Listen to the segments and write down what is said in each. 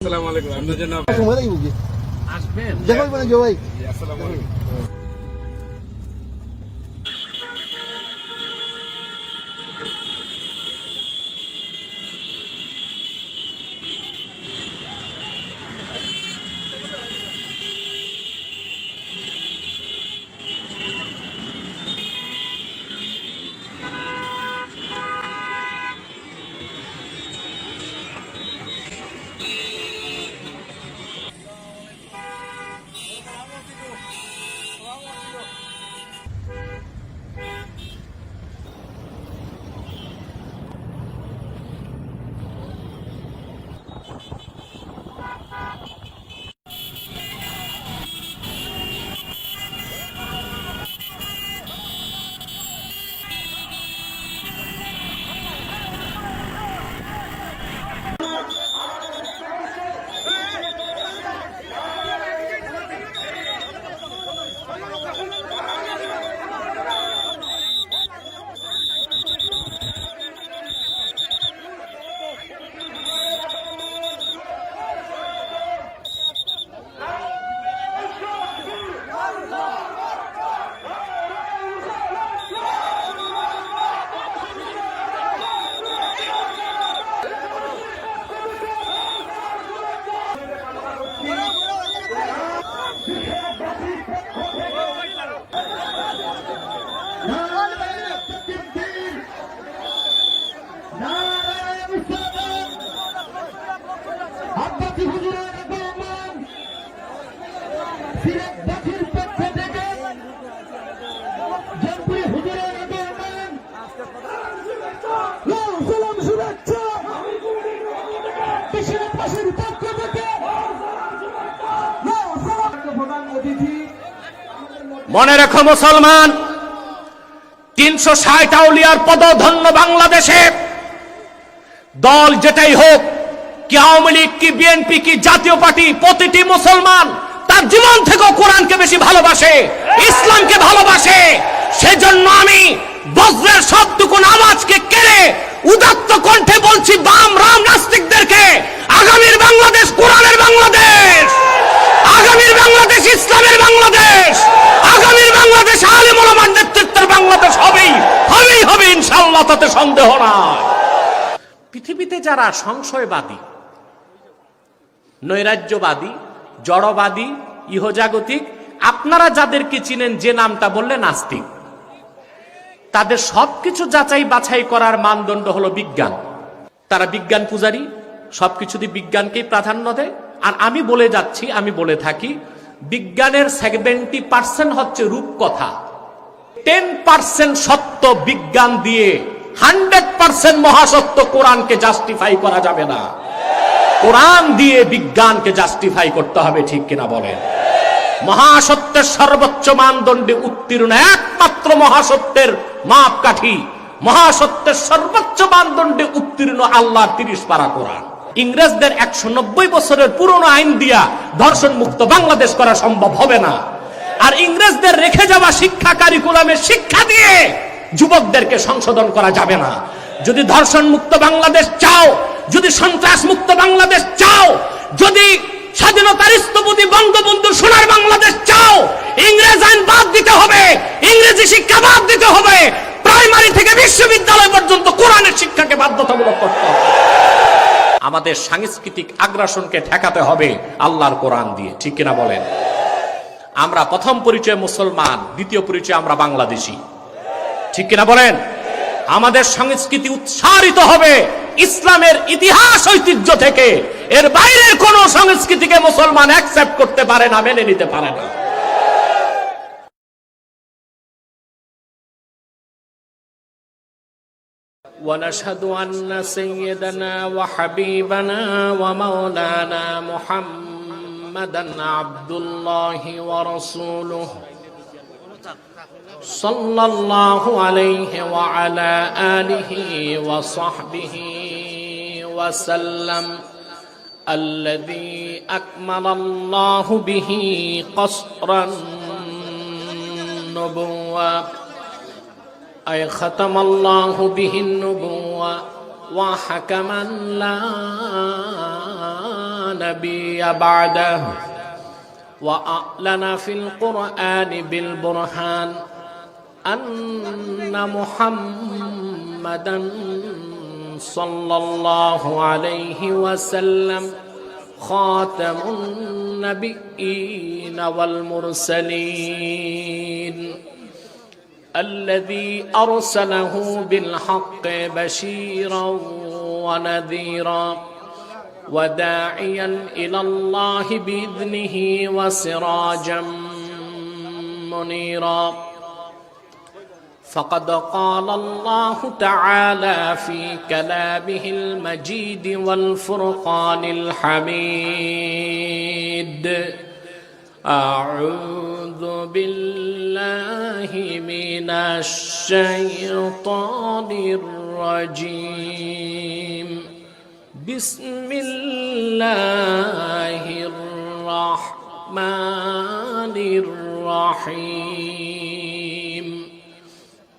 আসসালামু আলাইকুম। আপনার জন্য আসবেন আসসালামু আলাইকুম। মনে রেখো মুসলমান, 360 আউলিয়ার পদধন্য বাংলাদেশে দল যেটাই হোক, কি আওয়ামী লীগ কি বিএনপি কি জাতীয় পার্টি, প্রতিটি মুসলমান তার জীবন থেকেও কোরআনকে বেশি ভালোবাসে, ইসলামকে ভালোবাসে। সেজন্য আমি বজ্রের সবটুকুন আওয়াজকে কেড়ে উদাত্ত কণ্ঠে বলছি বাম রাম নাস্তিকদেরকে, আগামীর বাংলাদেশ কোরআনের বাংলাদেশ, আগামীর বাংলাদেশ ইসলামের বাংলাদেশ, আগামীর বাংলাদেশ আলেম ওলামার নেতৃত্বের বাংলাদেশ হবেই হবে ইনশাআল্লাহ, তাতে সন্দেহ নাই। পৃথিবীতে যারা সংশয়বাদী, নৈরাজ্যবাদী, জড়বাদী, ইহজাগতিক, আপনারা যাদেরকে চিনেন, যে নামটা বললে নাস্তিক, তাদের সবকিছু যাচাই বাছাই করার মানদণ্ড হলো বিজ্ঞান। তারা বিজ্ঞান পূজারী, সবকিছুতে বিজ্ঞানকেই প্রাধান্য দেয়। আর আমি বলে যাচ্ছি, আমি বলে থাকি, বিজ্ঞানের 70% হচ্ছে রূপকথা, 10% সত্য বিজ্ঞান দিয়ে 100% মহাসত্য কোরআনকে জাস্টিফাই করা যাবে না। কোরআন দিয়ে বিজ্ঞানকে জাস্টিফাই করতে হবে, ঠিক কিনা বলেন? মহাসত্যের সর্বোচ্চ মানদণ্ডে উত্তীর্ণ একমাত্র মহাসত্যের মাপকাঠি, মহাসত্যের সর্বোচ্চ মানদণ্ডে উত্তীর্ণ আল্লাহর 30 পারা কোরআন। ইংরেজদের 190 বছরের পুরনো আইন দিয়া ধর্ষণ মুক্ত বাংলাদেশ করা সম্ভব হবে না। আর ইংরেজদের রেখে যাওয়া শিক্ষা কারিকুলামের শিক্ষা দিয়ে যুবকদেরকে সংশোধন করা যাবে না। যদি ধর্ষণ মুক্ত বাংলাদেশ চাও, যদি সন্ত্রাস মুক্ত বাংলাদেশ চাও, যদি স্বাধীনতার স্থপতি বঙ্গবন্ধু সোনার বাংলাদেশ চাও, ইংরেজ আইন বাদ দিতে হবে, ইংরেজি শিক্ষা বাদ দিতে হবে, প্রাইমারি থেকে বিশ্ববিদ্যালয় পর্যন্ত কোরআনের শিক্ষাকে বাধ্যতামূলক করতে হবে। আমাদের সাংস্কৃতিক আগ্রাসনকে ঠেকাতে হবে আল্লাহর কোরআন দিয়ে, ঠিক কিনা বলেন? আমরা প্রথম পরিচয় মুসলমান, দ্বিতীয় পরিচয় আমরা বাংলাদেশী, ঠিক কিনা বলেন? আমাদের সংস্কৃতি উৎসারিত হবে ইসলামের ইতিহাস ঐতিহ্য থেকে। এর বাইরের কোন সংস্কৃতিকে মুসলমান অ্যাকসেপ্ট করতে পারে না, মেনে নিতে পারে না। ونشهد أن سيدنا وحبيبنا ومولانا محمدا عبد الله ورسوله صلى الله عليه وعلى آله وصحبه وسلم الذي أكمل الله به قصر النبوة أي ختم الله به النبوة وحكما لا نبي بعده وأعلن في القرآن بالبرهان أن محمدا صلى الله عليه وسلم خاتم النبيين والمرسلين الذي أرسله بالحق بشيرا ونذيرا وداعيا إلى الله بإذنه وسراجا منيرا فقد قال الله تعالى في كلامه المجيد والفرقان الحميد أعوذ بالله من الشيطان الرجيم بسم الله الرحمن الرحيم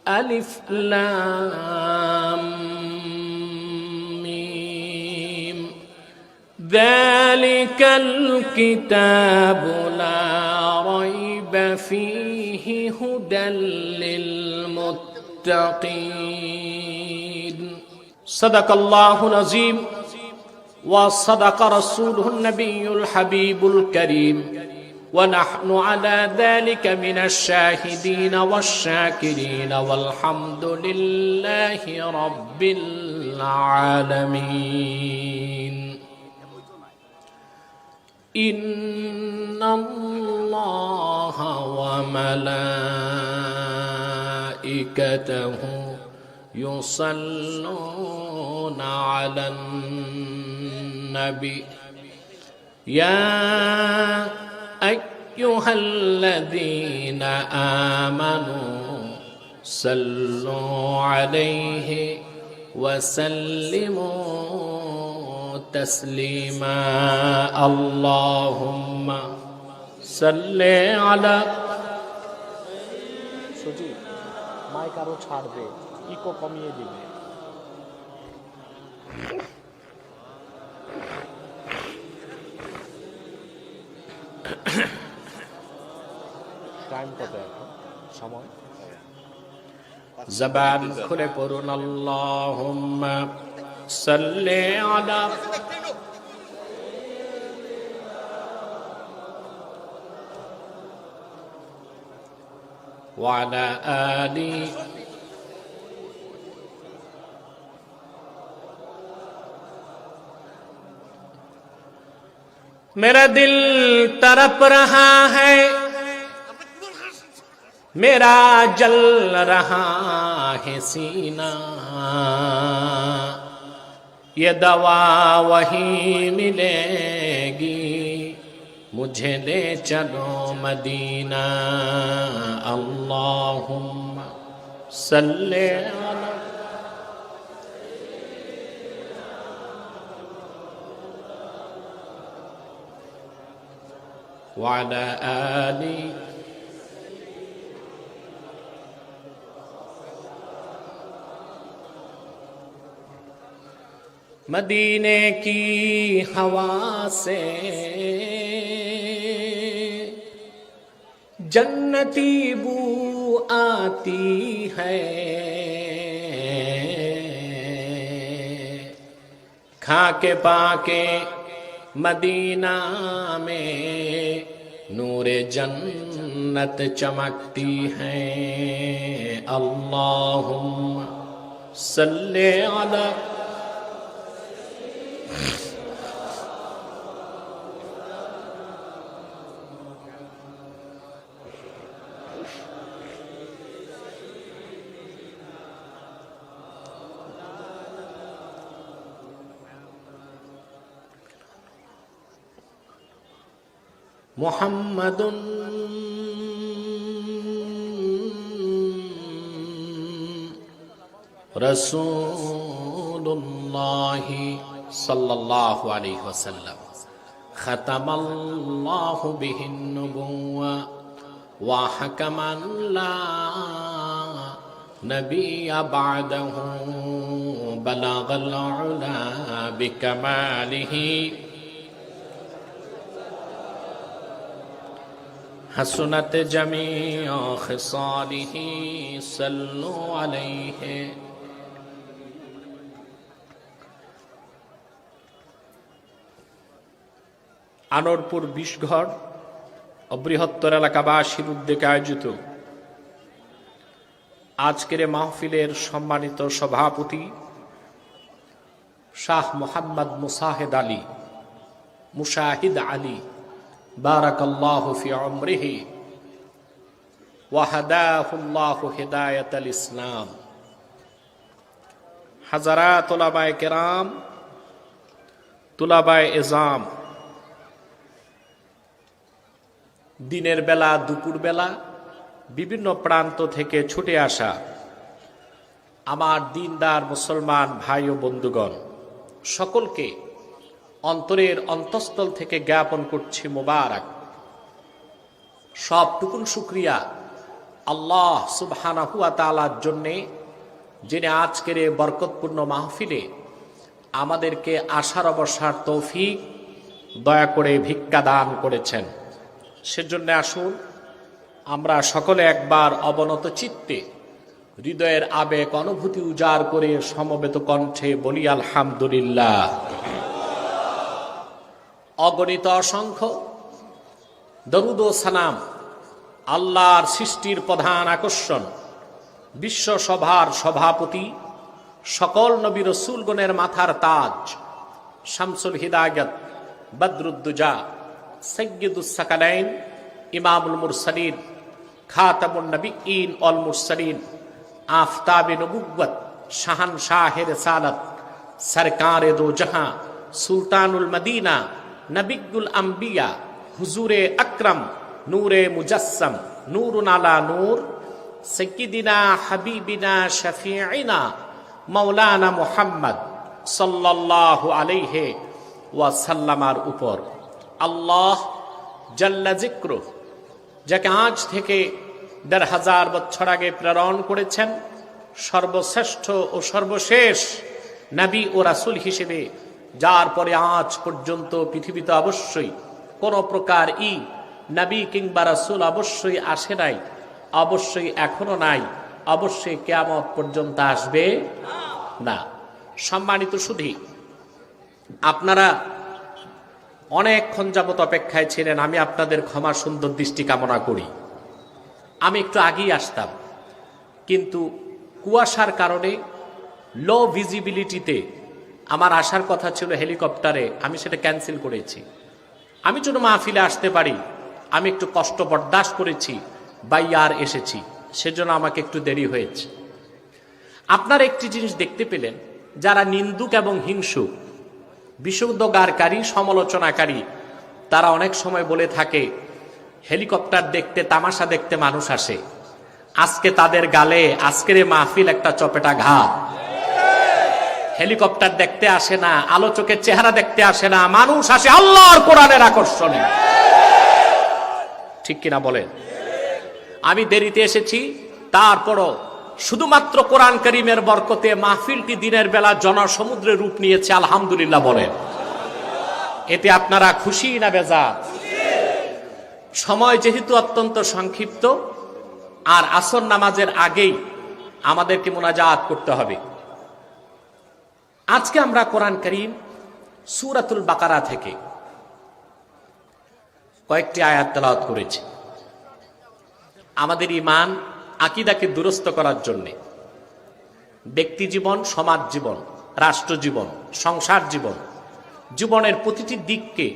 ألف لام ميم ذلك الكتاب لا ريب فيه هدى للمتقين صدق الله العظيم وصدق رسوله النبي الحبيب الكريم ونحن على ذلك من الشاهدين والشاكرين والحمد لله رب العالمين إن الله وملائكته يصلون على النبي يا أيها الذين آمنوا صلوا عليه وسلموا تسليما اللهم صل على সুজি মাইক আরো ছাড়বে ইকো কমিয়ে দিবে টাইম কত এখন সময় জবান খুলে পড়ুন আল্লাহুম্মা সাল্লি আলা ওয়া আলা আলি मेरा दिल तड़प रहा है मेरा जल रहा है सीना ये दवा वही मिलेगी मुझे ले चलो मदीना अल्लाहुम्मा सल्ले अला وعلى آله मदीने की हवा से जन्नती बू आती है खा के पाके मदीना में नूरे जन्नत चमकती है अल्लाहुम्मा सल्ले अला मुहम्मदुन रसूलुल्लाहि सल्लल्लाहु अलैहि वसल्लम खतमल्लाहु बिहिन नुबुव्वा व हकमन ला नबिय्य बअदहु बलगल उला बिकमालिही حسنت جميع خصاله صلوا عليه আনোরপুর ২০ ঘর বৃহত্তর এলাকাবাসীর উদ্যোগে আয়োজিত আজকের মাহফিলের সম্মানিত সভাপতি শাহ মোহাম্মদ মুশাহিদ আলী বারাকাল্লাহু ফি উমরিহি ওয়া হাদাহুল্লাহু হিদায়াতাল ইসলাম। হাজারাত উলামায়ে কেরাম, তুলাবায়ে ইজাম, দিনের বেলা দুপুর বেলা বিভিন্ন প্রান্ত থেকে ছুটে আসা আমার দিনদার মুসলমান ভাই ও বন্ধুগণ, সকলকে অন্তরের অন্তঃস্থল থেকে জ্ঞাপন করছি মোবারক। সবটুকুন শুকরিয়া আল্লাহ সুবহানাহু ওয়া তাআলার জন্যে, যিনি আজকের এই বরকতপূর্ণ মাহফিলে আমাদেরকে আশার অবসার তৌফিক দয়া করে ভিক্ষা দান করেছেন। সেজন্য আসুন আমরা সকলে একবার অবনত চিত্তে হৃদয়ের আবেগ অনুভূতি উজাড় করে সমবেত কণ্ঠে বলি আলহামদুলিল্লাহ। অগণিত অসংখ্য দরুদ ও সালাম আল্লাহর সৃষ্টির প্রধান আকর্ষণ, বিশ্বসভার সভাপতি, সকল নবী রাসূলগণের মাথার তাজ, শামসুল হিদায়াত, বদরুদ্দুজা, সাইয়্যিদুস সাকালাইন, ইমামুল মুরসালিন, খাতামুন নবিয়্যিন ওয়াল মুরসালিন, আফতাবে নবুওয়াত, শাহানশাহে রিসালাত, সরকারে দো জাহাঁ, সুলতানুল মদিনা, নবিয়্যুল আম্বিয়া, হুজুরে আকরাম, নূরে মুজাসসাম, নূরুন আলা নূর, সাইয়্যিদিনা হাবিবিনা শাফিঈনা মাওলানা মুহাম্মদ সাল্লাল্লাহু আলাইহি ওয়াসাল্লামার উপর আল্লাহ জাল্লা যিকরুহ, যাকে আজ থেকে ১৫০০ বছর আগে প্রেরণ করেছেন, সর্বশ্রেষ্ঠ ও সর্বশেষ নবী ও রাসূল হিসেবে, যার পরে আজ পর্যন্ত পৃথিবীতে অবশ্যই কোন প্রকার নবী কিংবা রাসূল অবশ্যই আসে নাই, অবশ্যই এখনো নাই, অবশ্যই কিয়ামত পর্যন্ত আসবে না। সম্মানিত সুধী, আপনারা অনেকক্ষণ যাবত অপেক্ষায় ছিলেন। আমি আপনাদের ক্ষমা সুন্দর দৃষ্টি কামনা করি। আমি একটু আগেই আসতাম, কিন্তু কুয়াশার কারণে লো ভিজিবিলিটিতে আমার আসার কথা ছিল হেলিকপ্টারে, আমি সেটা ক্যান্সেল করেছি। আমি যেন মাহফিলে আসতে পারি, আমি একটু কষ্ট বরদাস্ত করেছি, বাইয়ার এসেছি, সেজন্য আমাকে একটু দেরি হয়েছে। আপনারা একটি জিনিস দেখতে পেলেন, যারা নিন্দুক এবং হিংসুক, বিশুদ্ধগারকারী, সমালোচনাকারী, তারা অনেক সময় বলে থাকে হেলিকপ্টার দেখতে, তামাশা দেখতে মানুষ আসে। আজকে তাদের গালে আজকের এই মাহফিল একটা চপেটা ঘাত। হেলিকপ্টার দেখতে আসে না, আলোচকের চেহারা দেখতে আসে না, মানুষ আসে আল্লাহর কোরআনের আকর্ষণে। ঠিক কিনা বলেন? আমি দেরিতে এসেছি, তারপরও শুধুমাত্র কোরআন কারীমের বরকতে মাহফিলটি দিনের বেলা জনসমুদ্রের রূপ নিয়েছে। আলহামদুলিল্লাহ বলেন। এতে আপনারা খুশি না বেজার? সময় যেহেতু অত্যন্ত সংক্ষিপ্ত, আর আসর নামাজের আগেই আমাদেরকে মুনাজাত করতে হবে। আজকে আমরা কোরআন কারীম সূরাতুল বাকারা থেকে কয়েকটি আয়াত তেলাওয়াত করেছি। আমাদের ঈমান আকীদাকে দুরস্ত করার জন্য, ব্যক্তি জীবন, সমাজ জীবন, রাষ্ট্র জীবন, সংসার জীবন, জীবনের প্রতিটি দিককে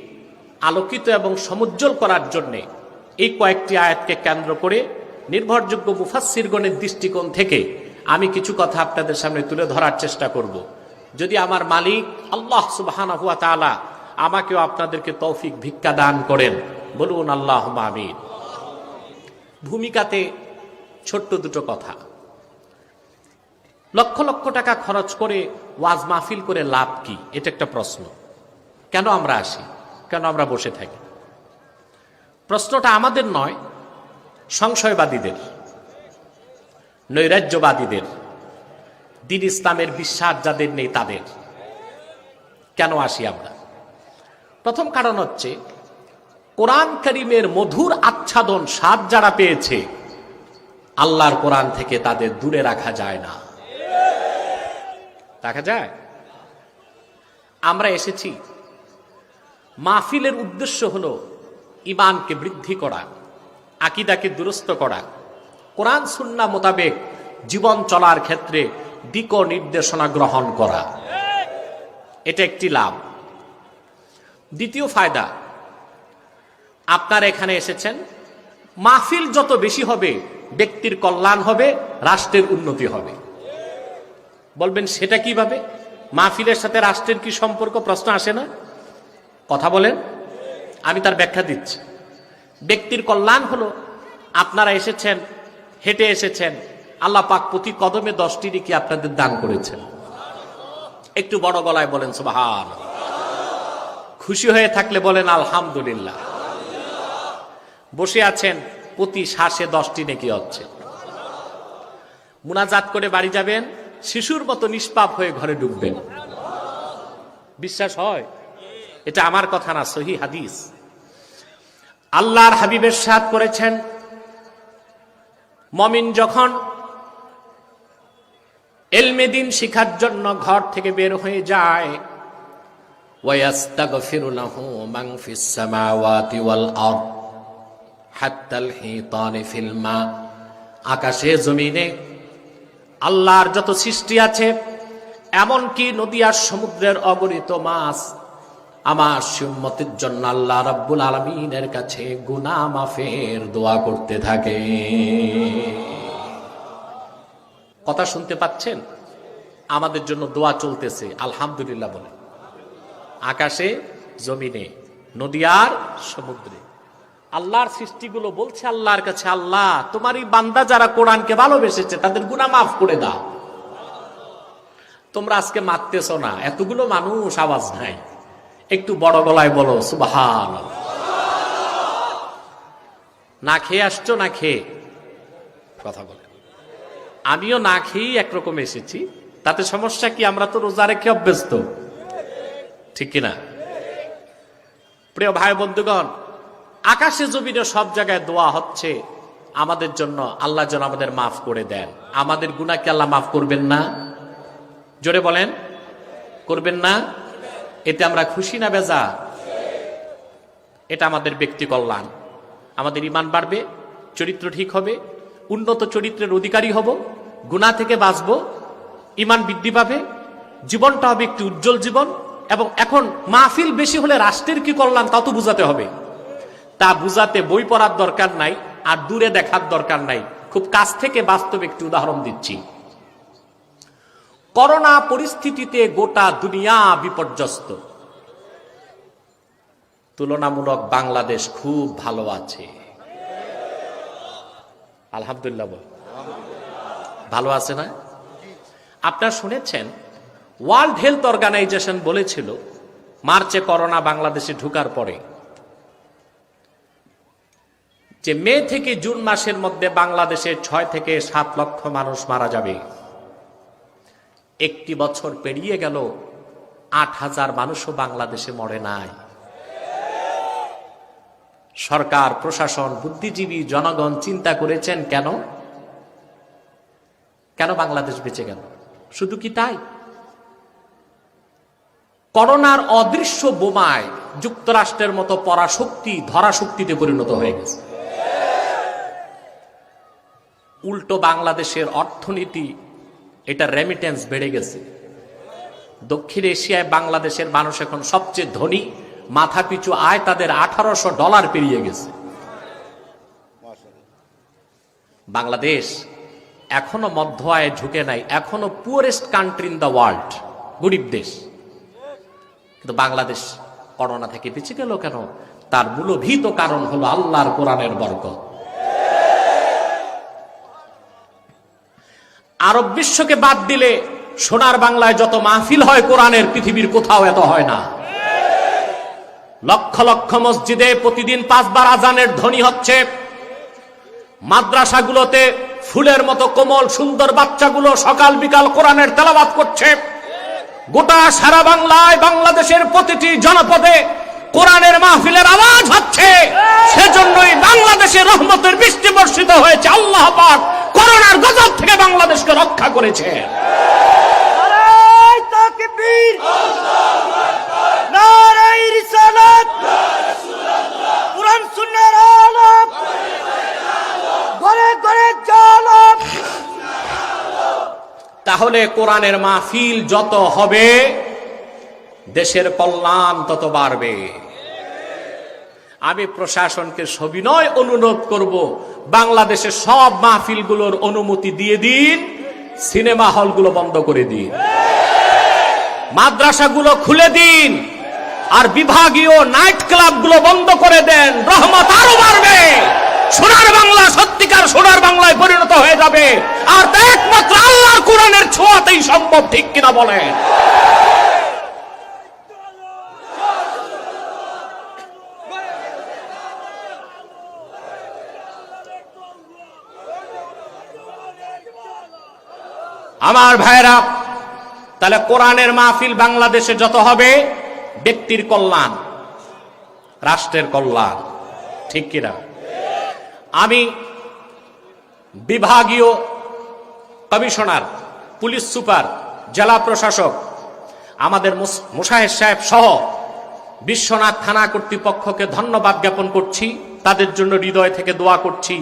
আলোকিত এবং সমুজ্জ্বল করার জন্য এই কয়েকটি আয়াতকে কেন্দ্র করে নির্ভরযোগ্য মুফাসসিরগণের দৃষ্টিকোণ থেকে আমি কিছু কথা আপনাদের সামনে তুলে ধরার চেষ্টা করব। যদি আমার মালিক আল্লাহ সুবহানাহু ওয়া তাআলা আমাকেও আপনাদেরকে তৌফিক ভিক্ষা দান করেন, বলুন আল্লাহুম্মা আমিন। ভূমিকাতে ছোট্ট দুটো কথা। লক্ষ লক্ষ টাকা খরচ করে ওয়াজ মাহফিল করে লাভ কি? এটা একটা প্রশ্ন। কেন আমরা আসি? কেন আমরা বসে থাকি? প্রশ্নটা আমাদের নয়, সংশয়বাদীদের, নৈরাজ্যবাদীদের, দ্বীন ইসলামের বিশ্বাস যাদের নেই তাদের। কেন আসি আমরা? প্রথম কারণ হচ্ছে কোরআন কারীমের মধুর আচ্ছাদন স্বাদ যারা পেয়েছে, আল্লাহর কোরআন থেকে তাদের দূরে রাখা যায় না। রাখা যায়? আমরা এসেছি, মাহফিলের উদ্দেশ্য হলো ঈমানকে বৃদ্ধি করা, আকীদাকে দুরস্ত করা, কোরআন সুন্নাহ মোতাবেক জীবন চলার ক্ষেত্রে দিক নির্দেশনা গ্রহণ করা। এটা একটি লাভ। দ্বিতীয় ফায়দা, আপনারা এখানে এসেছেন, মাহফিল যত বেশি হবে ব্যক্তির কল্যাণ হবে, রাষ্ট্রের উন্নতি হবে। বলবেন সেটা কিভাবে? মাহফিলের সাথে রাষ্ট্রের কি সম্পর্ক? প্রশ্ন আসে না? কথা বলেন, আমি তার ব্যাখ্যা দিচ্ছি। ব্যক্তির কল্যাণ হলো, আপনারা এসেছেন, হেঁটে এসেছেন, আল্লাহ পাক প্রতি কদমে 10টি নেকি আপনাদের দান করেছেন। একটু বড় গলায় বলেন সুবহানাল্লাহ। খুশি হয়ে থাকলে বলেন আলহামদুলিল্লাহ। বসে আছেন, প্রতি শ্বাসে 10টি নেকি হচ্ছে। মুনাজাত করে বাড়ি যাবেন, শিশুর মতো নিষ্পাপ হয়ে ঘরে ঢুকবেন। বিশ্বাস হয়? এটা আমার কথা না, সহিহ হাদিস। আল্লাহর হাবিব ইরশাদ করেছেন, মুমিন যখন ইলমে দ্বীন শিখার জন্য ঘর থেকে বের হয়ে যায়, ওয়ায়াস্তাগফিরু লাহু মান ফিস সামাওয়াতি ওয়াল আরদ হাত্তাল হিতানি ফিল মা, আকাশে জমিনে আল্লাহর যত সৃষ্টি আছে, এমনকি নদী আর সমুদ্রের অগণিত মাছ, আমার উম্মতের জন্য আল্লাহ রাব্বুল আলামিনের কাছে গুনাহ মাফের দোয়া করতে থাকে। কথা শুনতে পাচ্ছেন? আমাদের জন্য দোয়া চলতেছে, আলহামদুলিল্লাহ বলে। আকাশে জমিনে নদী আর সমুদ্রে আল্লাহর সৃষ্টিগুলো বলছে আল্লাহর কাছে, আল্লাহ তোমারই বান্দা যারা কোরআনকে ভালোবেসেছে তাদের গুনাহ মাফ করে দাও। তোমরা আজকে মারতেছ না, এতগুলো মানুষ আওয়াজ নাই, একটু বড় গলায় বলো সুবহানাল্লাহ। না খেয়ে আসছো? না খেয়ে কথা বলে। আমিও না খেয়েই একরকম এসেছি, তাতে সমস্যা কি? আমরা তো রোজা রেখে অভ্যস্ত, ঠিক কিনা? প্রিয় ভাই বন্ধুগণ, আকাশে জমিনে সব জায়গায় দোয়া হচ্ছে আমাদের জন্য, আল্লাহ যেন আমাদের মাফ করে দেন। আমাদের গুনাহ কি আল্লাহ মাফ করবেন না? জোরে বলেন, করবেন না? এতে আমরা খুশি না বেজার? এটা আমাদের ব্যক্তি কল্যাণ, আমাদের ঈমান বাড়বে, চরিত্র ঠিক হবে, উন্নত চরিত্রের অধিকারী হব, গুনাহ থেকে বাঁচব, ঈমান বৃদ্ধি পাবে, জীবনটা হবে একটি উজ্জ্বল জীবন। এবং এখন মাহফিল বেশি হলে রাষ্ট্রের কি কল্যাণ তা তো বুঝাতে হবে। তা বুঝাতে বই পড়ার দরকার নাই, আর দূরে দেখার দরকার নাই, খুব কাছ থেকে বাস্তব একটি উদাহরণ দিচ্ছি। করোনা পরিস্থিতিতে গোটা দুনিয়া বিপর্যস্ত, তুলনামূলক বাংলাদেশ খুব ভালো আছে, আলহামদুলিল্লাহ। ভালো আছে না? আপনারা শুনেছেন, ওয়ার্ল্ড হেলথ অর্গানাইজেশন বলেছিল মার্চে করোনা বাংলাদেশে ঢোকার পরে যে মে থেকে জুন মাসের মধ্যে বাংলাদেশে 6 থেকে 7 লক্ষ মানুষ মারা যাবে। একটি বছর পেরিয়ে গেল, 8,000 মানুষও বাংলাদেশে মরে নাই। সরকার, প্রশাসন, বুদ্ধিজীবী, জনগণ চিন্তা করেছেন কেন কেন বাংলাদেশ বেঁচে গেল? শুধু কি তাই? করোনার অদৃশ্য বোমায় যুক্তরাষ্ট্রের মতো পরাশক্তি ধরাশক্তিতে পরিণত হয়ে গেছে। উল্টো বাংলাদেশের অর্থনীতি, এটা রেমিটেন্স বেড়ে গেছে। দক্ষিণ এশিয়ায় বাংলাদেশের মানুষ এখন সবচেয়ে ধনী, মাথা পিছু আয় তাদের $1800 পেরিয়ে গেছে। বাংলাদেশ এখনো মধ্য আয়ে ঝুঁকে নাই, এখনো poorest country in the world, গরিব দেশ। কিন্তু বাংলাদেশ করোনা থেকে বেঁচে গেল কেন? তার মূলভূত কারণ হলো আল্লাহর কোরআনের বরকত। আরব বিশ্বকে বাদ দিলে সোনার বাংলায় যত মাহফিল হয় কোরআনের, পৃথিবীর কোথাও এত হয় না। লক্ষ লক্ষ মসজিদে প্রতিদিন 5 বার আজানের ধ্বনি হচ্ছে। মাদ্রাসাগুলোতে ফুলের মতো কোমল সুন্দর বাচ্চাগুলো সকাল বিকাল কোরআনের তেলাওয়াত করছে। গোটা সারা বাংলায়, বাংলাদেশের প্রতিটি জনপদে কোরআনের মাহফিলের আওয়াজ হচ্ছে। হয়েছে। আল্লাহ পাক করোনার গজব থেকে বাংলাদেশকে রক্ষা করেছে। নারায়ে তাকবীর, নারায়ে রিসালাত, কুরআন সুন্নাহর আলো, ঘরে ঘরে জালো। তাহলে কোরআনের মাহফিল যত হবে দেশের কল্যাণ তত বাড়বে। আমি প্রশাসনকে সবিনয় অনুরোধ করব, বাংলাদেশের সব মাহফিলগুলোর অনুমতি দিয়ে দিন, সিনেমা হলগুলো বন্ধ করে দিন, মাদ্রাসাগুলো খুলে দিন, আর বিভাগীয় নাইট ক্লাবগুলো বন্ধ করে দেন। রহমত আরো বাড়বে, সোনার বাংলা সত্যিকার সোনার বাংলায় পরিণত হয়ে যাবে। আর তা একমাত্র আল্লাহর কোরআনের ছোঁয়াতেই সম্ভব, ঠিক কিনা বলেন? আমার ভাইরা, তাহলে কোরআনের মাহফিল বাংলাদেশে যত হবে ব্যক্তির কল্যাণ, রাষ্ট্রের কল্যাণ, ঠিক কিনা? আমি বিভাগীয় কমিশনার, পুলিশ সুপার, জেলা প্রশাসক, আমাদের মুশাহেদ সাহেব সহ বিশ্বনাথ থানা কর্তৃপক্ষকে ধন্যবাদ জ্ঞাপন করছি। তাদের জন্য হৃদয় থেকে দোয়া করছি,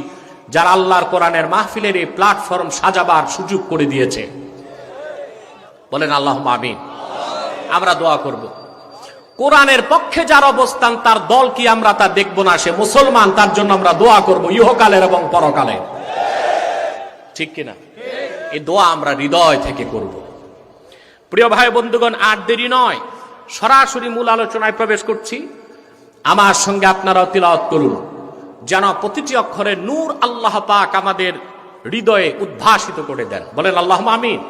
যারা আল্লাহর কোরআনের মাহফিলের এই প্ল্যাটফর্ম সাজাবার সুযোগ করে দিয়েছে। বলেন আল্লাহুম্মা আমিন। আমরা দোয়া করব। কোরআনের পক্ষে যার অবস্থান, তার দল কি আমরা তা দেখব না, সে মুসলমান, তার জন্য আমরা দোয়া করব ইহকালের এবং পরকালে, ঠিক কিনা? এই দোয়া আমরা হৃদয় থেকে করব। প্রিয় ভাই বন্ধুগণ, আর দেরি নয়, সরাসরি মূল আলোচনায় প্রবেশ করছি। আমার সঙ্গে আপনারাও তিলাওয়াত করুন, যেন প্রতিটি অক্ষরে নূর আল্লাহ পাক আমাদের হৃদয়ে উদ্ভাসিত করে দেন। বলেন আল্লাহুম্মা আমিন।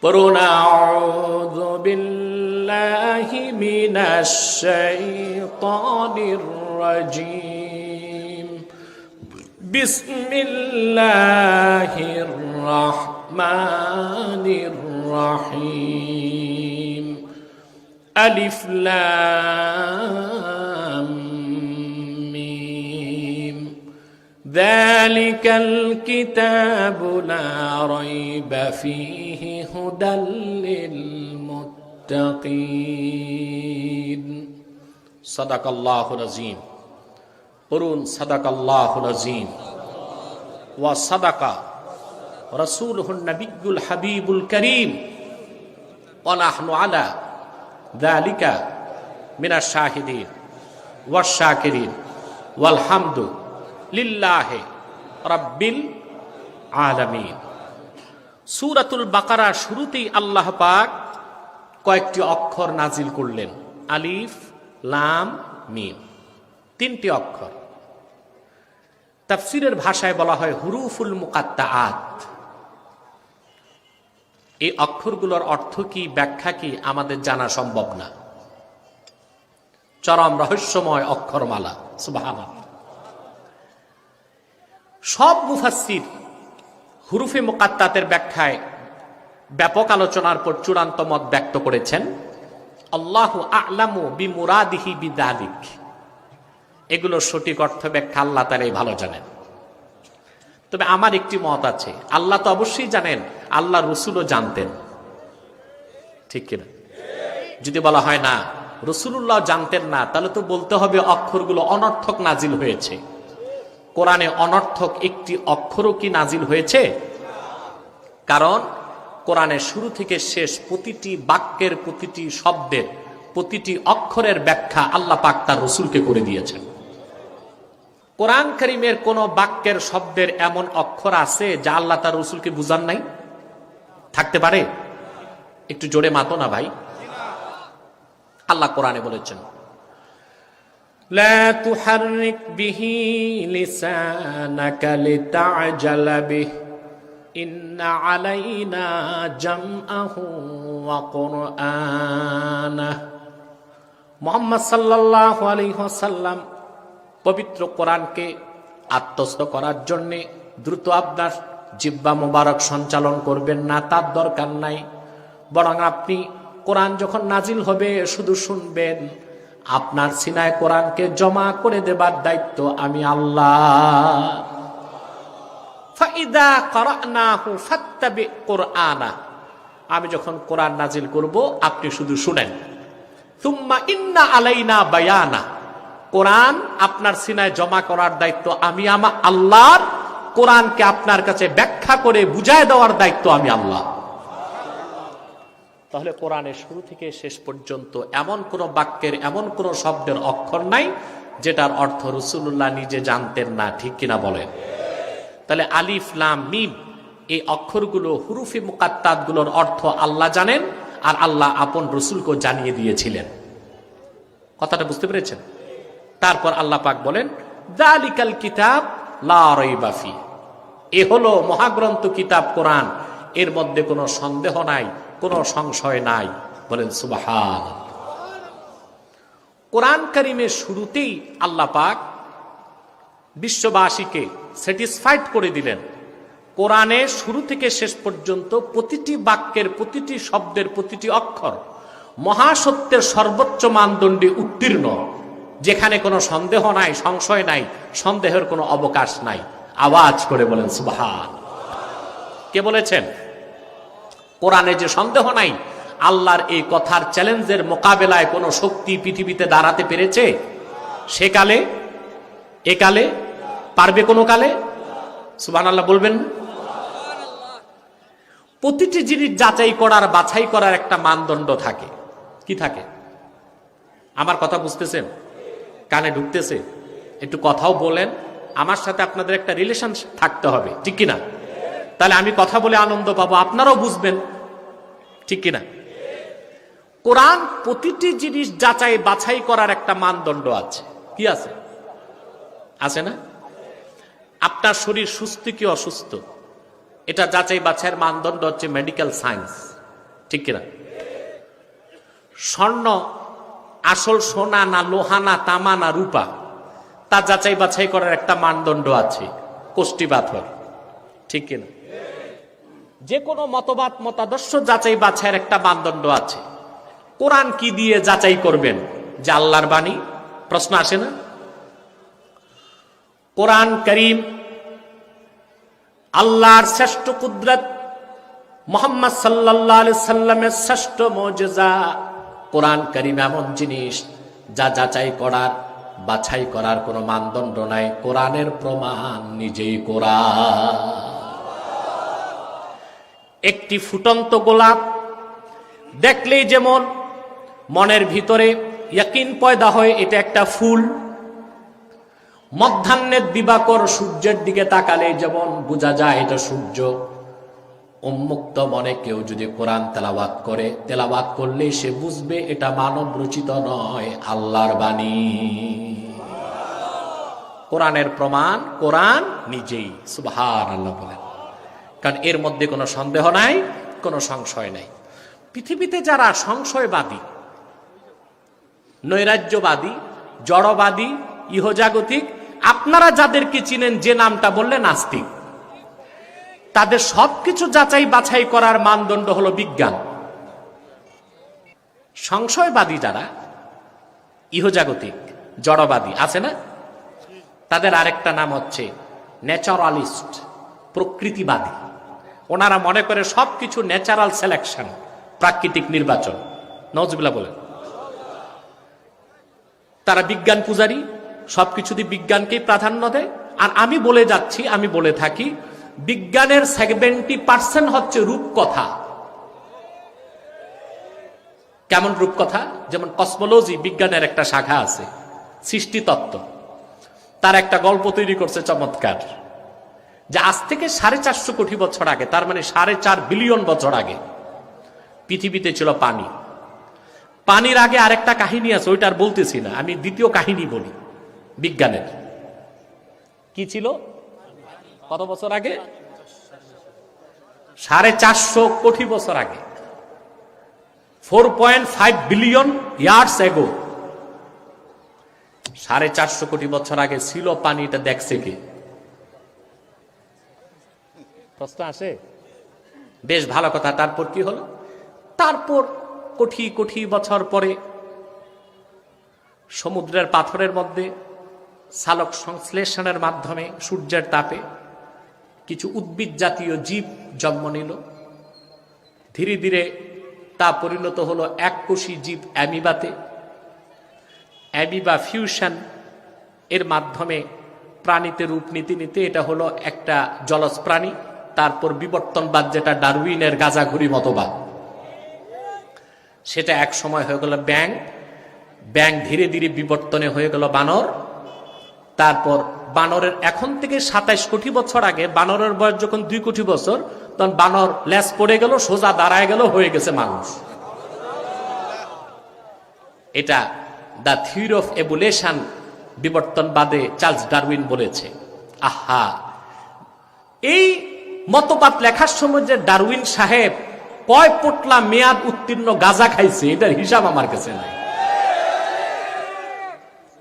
পড়ুন আউযু বিল্লাহি মিনাশ শাইতানির রাজীম, বিসমিল্লাহির রাহমানির রাহিম, আলিফ লাম মিম, যালিকাল কিতাবু লা রাইবা ফীহি হুদাল লিল মুত্তাকিন। সাদাকাল্লাহুল আযীম। পড়ুন সাদাকাল্লাহুল আযীম। ওয়া সাদাকা রাসূলুহুন নবিয়্যুল হাবিবুল কারীম, ওয়া নাহনু আলা যালিকা মিনাশ শাহিদিন ওয়াশ শাকিরিন ওয়াল হামদু লিল্লাহি রাব্বিল আলামিন। সূরাতুল বাকারা শুরুতেই আল্লাহ পাক কয়েকটি অক্ষর নাজিল করলেন, আলিফ লাম মিম, তিনটি অক্ষর। তাফসীরের ভাষায় বলা হয় হুরুফুল মুকাত্তাআত। এই অক্ষরগুলোর অর্থ কি, ব্যাখ্যা কি আমাদের জানা সম্ভব না। চরম রহস্যময় অক্ষরমালা, সুবহানাল্লাহ। সব মুফাসসির হুরুফে মুকাত্তাতের ব্যাখ্যায় ব্যাপক আলোচনার পর চূড়ান্ত মত ব্যক্ত করেছেন। আল্লাহু আ'লামু বিমুরাদিহি বিযালিক। এগুলোর সঠিক অর্থ ব্যাখ্যা আল্লাহ তাআলাই ভালো জানেন। তবে আমার একটি মত আছে, আল্লাহ তো অবশ্যই জানেন, আল্লাহ রাসূলও জানতেন, ঠিক কিনা? যদি বলা হয় না রাসূলুল্লাহ জানতেন না, তাহলে তো বলতে হবে অক্ষরগুলো অনর্থক নাজিল হয়েছে। কোরআনে অনর্থক একটি অক্ষরও কি নাজিল হয়েছে? কারণ কোরআনের শুরু থেকে শেষ প্রতিটি বাক্যের, প্রতিটি শব্দের, প্রতিটি অক্ষরের ব্যাখ্যা আল্লাহ পাক তার রাসূলকে করে দিয়েছেন। কোরআন কারীমের কোন বাক্যের শব্দের এমন অক্ষর আছে যা আল্লাহ তার রাসূলকে বুঝান নাই? থাকতে পারে? একটু জোরে মাতো না ভাই। আল্লাহ কোরআনে বলেছেন, লা তুহাররিক বিহি লিসানাকা লিতা'জালা বিহি ইন্না আলাইনা জামআহু ওয়া কুরআনাহ। মুহাম্মদ সাল্লাল্লাহু আলাইহি ওয়াসাল্লাম পবিত্র কোরআনকে আত্মস্থ করার জন্য দ্রুত আপনার জিহ্বা মোবারক সঞ্চালন করবেন না, তার দরকার নাই। বরং আপনি কোরআন যখন নাজিল হবে শুধু শুনবেন। আপনার সিনায় কোরআনকে জমা করে দেবার দায়িত্ব আমি আল্লাহ। ফাইদা ক্বরানাহু ফাত্তাবি কুরআনা, আমি যখন কোরআন নাজিল করব আপনি শুধু শুনেন। সুম্মা ইন্না আলাইনা বায়ানা, কোরআন আপনার সিনায় জমা করার দায়িত্ব আমি আল্লাহর, কোরআনকে আপনার কাছে ব্যাখ্যা করে বুঝায় দেওয়ার দায়িত্ব আমি আল্লাহ। তাহলে কোরআনের শুরু থেকে শেষ পর্যন্ত এমন কোন বাক্যের, এমন কোন শব্দের অক্ষর নাই যেটার অর্থ রাসূলুল্লাহ নিজে জানতেন না, ঠিক কিনা বলেন? তাহলে আলিফ লাম মিম এই অক্ষরগুলো, হুরুফে মুকাত্তাত গুলোর অর্থ আল্লাহ জানেন, আর আল্লাহ আপন রাসূলকে জানিয়ে দিয়েছিলেন। কথাটা বুঝতে পেরেছেন? তারপর আল্লাহ পাক বলেন যালিকাল কিতাব লা রাইবা ফি, এ হলো মহাগ্রন্থ কিতাব কোরআন, এর মধ্যে কোনো সন্দেহ নাই, কোনো সংশয় নাই। বলেন সুবহানাল্লাহ। কোরআন কারীমের শুরুতেই আল্লাহ পাক বিশ্ববাসীকে স্যাটিসফাইড করে দিলেন, কোরআনের শুরু থেকে শেষ পর্যন্ত প্রতিটি বাক্যের, প্রতিটি শব্দের, প্রতিটি অক্ষর মহাসত্যের সর্বোচ্চ মানদণ্ডে উত্তীর্ণ, যেখানে কোনো সন্দেহ নাই, সংশয় নাই, সন্দেহের কোনো অবকাশ নাই। আওয়াজ করে বলেন সুবহান। কে বলেছেন? কোরআনে যে সন্দেহ নাই, আল্লাহর এই কথার চ্যালেঞ্জের মোকাবেলায় কোনো শক্তি পৃথিবীতে দাঁড়াতে পেরেছে সেকালে, একালে, পারবে কোনো কালে? সুবহানাল্লাহ বলবেন। প্রতিটি জিনিস যাচাই করার, বাছাই করার একটা মানদণ্ড থাকে। কি থাকে? আমার কথা বুঝতেছেন? কানে ঢুকতেছে? একটু কথাও বলেন, আমার সাথে আপনাদের একটা রিলেশন থাকতে হবে, ঠিক কিনা? তাহলে আমি কথা বলে আনন্দ পাবো, আপনারাও বুঝবেন, ঠিক কিনা? কোরআন প্রতিটি জিনিস যাচাই বাছাই করার একটা মানদণ্ড আছে। কি আছে? আছে না? আপনার শরীর সুস্থ কি অসুস্থ, এটা যাচাই বাছাইয়ের মানদণ্ড হচ্ছে মেডিকেল সায়েন্স, ঠিক কিনা? স্বর্ণ আসল সোনা না লোহা না তামা না রূপা, তা যাচাই বাছাই করার একটা মানদণ্ড আছে, কোষ্টি পাথর, ঠিক কিনা? যে কোনো মতবাদ, মতাদর্শ যাচাই বাছাইয়ের একটা মানদণ্ড আছে। কোরআন কি দিয়ে যাচাই করবেন যে আল্লাহর বাণী? প্রশ্ন আসে না? কোরআন কারীম আল্লাহর শ্রেষ্ঠ কুদরত, মুহাম্মদ সাল্লাল্লাহু আলাইহি সাল্লামের শ্রেষ্ঠ মুজিজা। কোরআন কারীম এমন জিনিস যা যাচাই করার, বাছাই করার কোনো মানদণ্ড নাই। কোরআনের প্রমাণ নিজেই কোরআন। একটি ফুটন্ত গোলাপ দেখলেই যেমন মনের ভিতরে ইয়াকিন পয়দা হয় এটা একটা ফুল, মধ্যাহ্নের দিবাকর সূর্যের দিকে তাকালে যেমন বোঝা যায় এটা সূর্য, উন্মুক্ত মনে কেউ যদি কোরআন তেলাওয়াত করে, তেলাওয়াত করলে সে বুঝবে এটা মানব রচিত নয়, আল্লাহর বাণী। কোরআনের প্রমাণ কোরআন নিজেই, সুবহানাল্লাহ বলেন। কারণ এর মধ্যে কোনো সন্দেহ নাই, কোনো সংশয় নাই। পৃথিবীতে যারা সংশয়বাদী, নৈরাজ্যবাদী, জড়বাদী, ইহজাগতিক, আপনারা যাদেরকে চিনেন, যে নামটা বললে নাস্তিক, তাদের সবকিছু যাচাই বাছাই করার মানদণ্ড হলো বিজ্ঞান। সংশয়বাদী যারা, ইহজাগতিক, জড়বাদী আছে না, তাদের আরেকটা নাম হচ্ছে ন্যাচারালিস্ট, প্রকৃতিবাদী। ওনারা মনে করে সবকিছু ন্যাচারাল সিলেকশন, প্রাকৃতিক নির্বাচন। নওয়াজবিল্লাহ বলেন। তারা বিজ্ঞান পূজারী, সবকিছুতে বিজ্ঞানকেই প্রাধান্য দেয়। আর আমি বলে যাচ্ছি, আমি বলে থাকি, বিজ্ঞানের 70% হচ্ছে রূপকথা। কেমন রূপকথা? যেমন কসমোলজি বিজ্ঞানের একটা শাখা আছে, সৃষ্টিতত্ত্ব। তার একটা গল্প তৈরি করছে চমৎকার, যে আজ থেকে 450 কোটি বছর আগে, তার মানে 4.5 বিলিয়ন বছর আগে পৃথিবীতে ছিল পানি। পানির আগে আরেকটা কাহিনী আছে, ওইটা আর বলতেছি না, আমি দ্বিতীয় কাহিনী বলি বিজ্ঞানের। কি ছিল? কত বছর আগে? 450 কোটি বছর আগে, 4.5 বিলিয়ন ইয়ার্স এগো। 450 কোটি বছর আগে ছিল পানি, এটা দেখছে কে? প্রশ্ন আসে? বেশ ভালো কথা। তারপর কি হলো? তারপর কোটি কোটি বছর পরে সমুদ্রের পাথরের মধ্যে সালোক সংশ্লেষণের মাধ্যমে সূর্যের তাপে কিছু উদ্ভিদ জাতীয় জীব জন্ম নিল। ধীরে ধীরে তা পরিণত হলো এককোষী জীব অ্যামিবাতে। অ্যামিবা ফিউশন এর মাধ্যমে প্রাণীতে রূপ নিতে নিতে এটা হলো একটা জলজ প্রাণী। তারপর বিবর্তনবাদ, যেটা ডারউইনের গাঁজাঘুরি মতবাদ, সেটা এক সময় হয়ে গেল ব্যাঙ। ব্যাঙ ধীরে ধীরে বিবর্তনে হয়ে গেল বানর। তারপর বানরের এখন থেকে ২৭ কোটি বছর আগে বানরের বয়স যখন ২ কোটি বছর, তখন বানর ল্যাস পড়ে গেল, সোজা দাঁড়ায় গেল, হয়ে গেছে মানুষ। এটা দ্য থিওরি অফ এভোলিউশন বিবর্তনবাদে চার্লস ডারউইন বলেছে। আহা, এই মতবাদ লেখার সময় যে ডারউইন সাহেব কয় পোটলা মেয়াদ উত্তীর্ণ গাঁজা খাইছে, এটার হিসাব আমার কাছে নাই।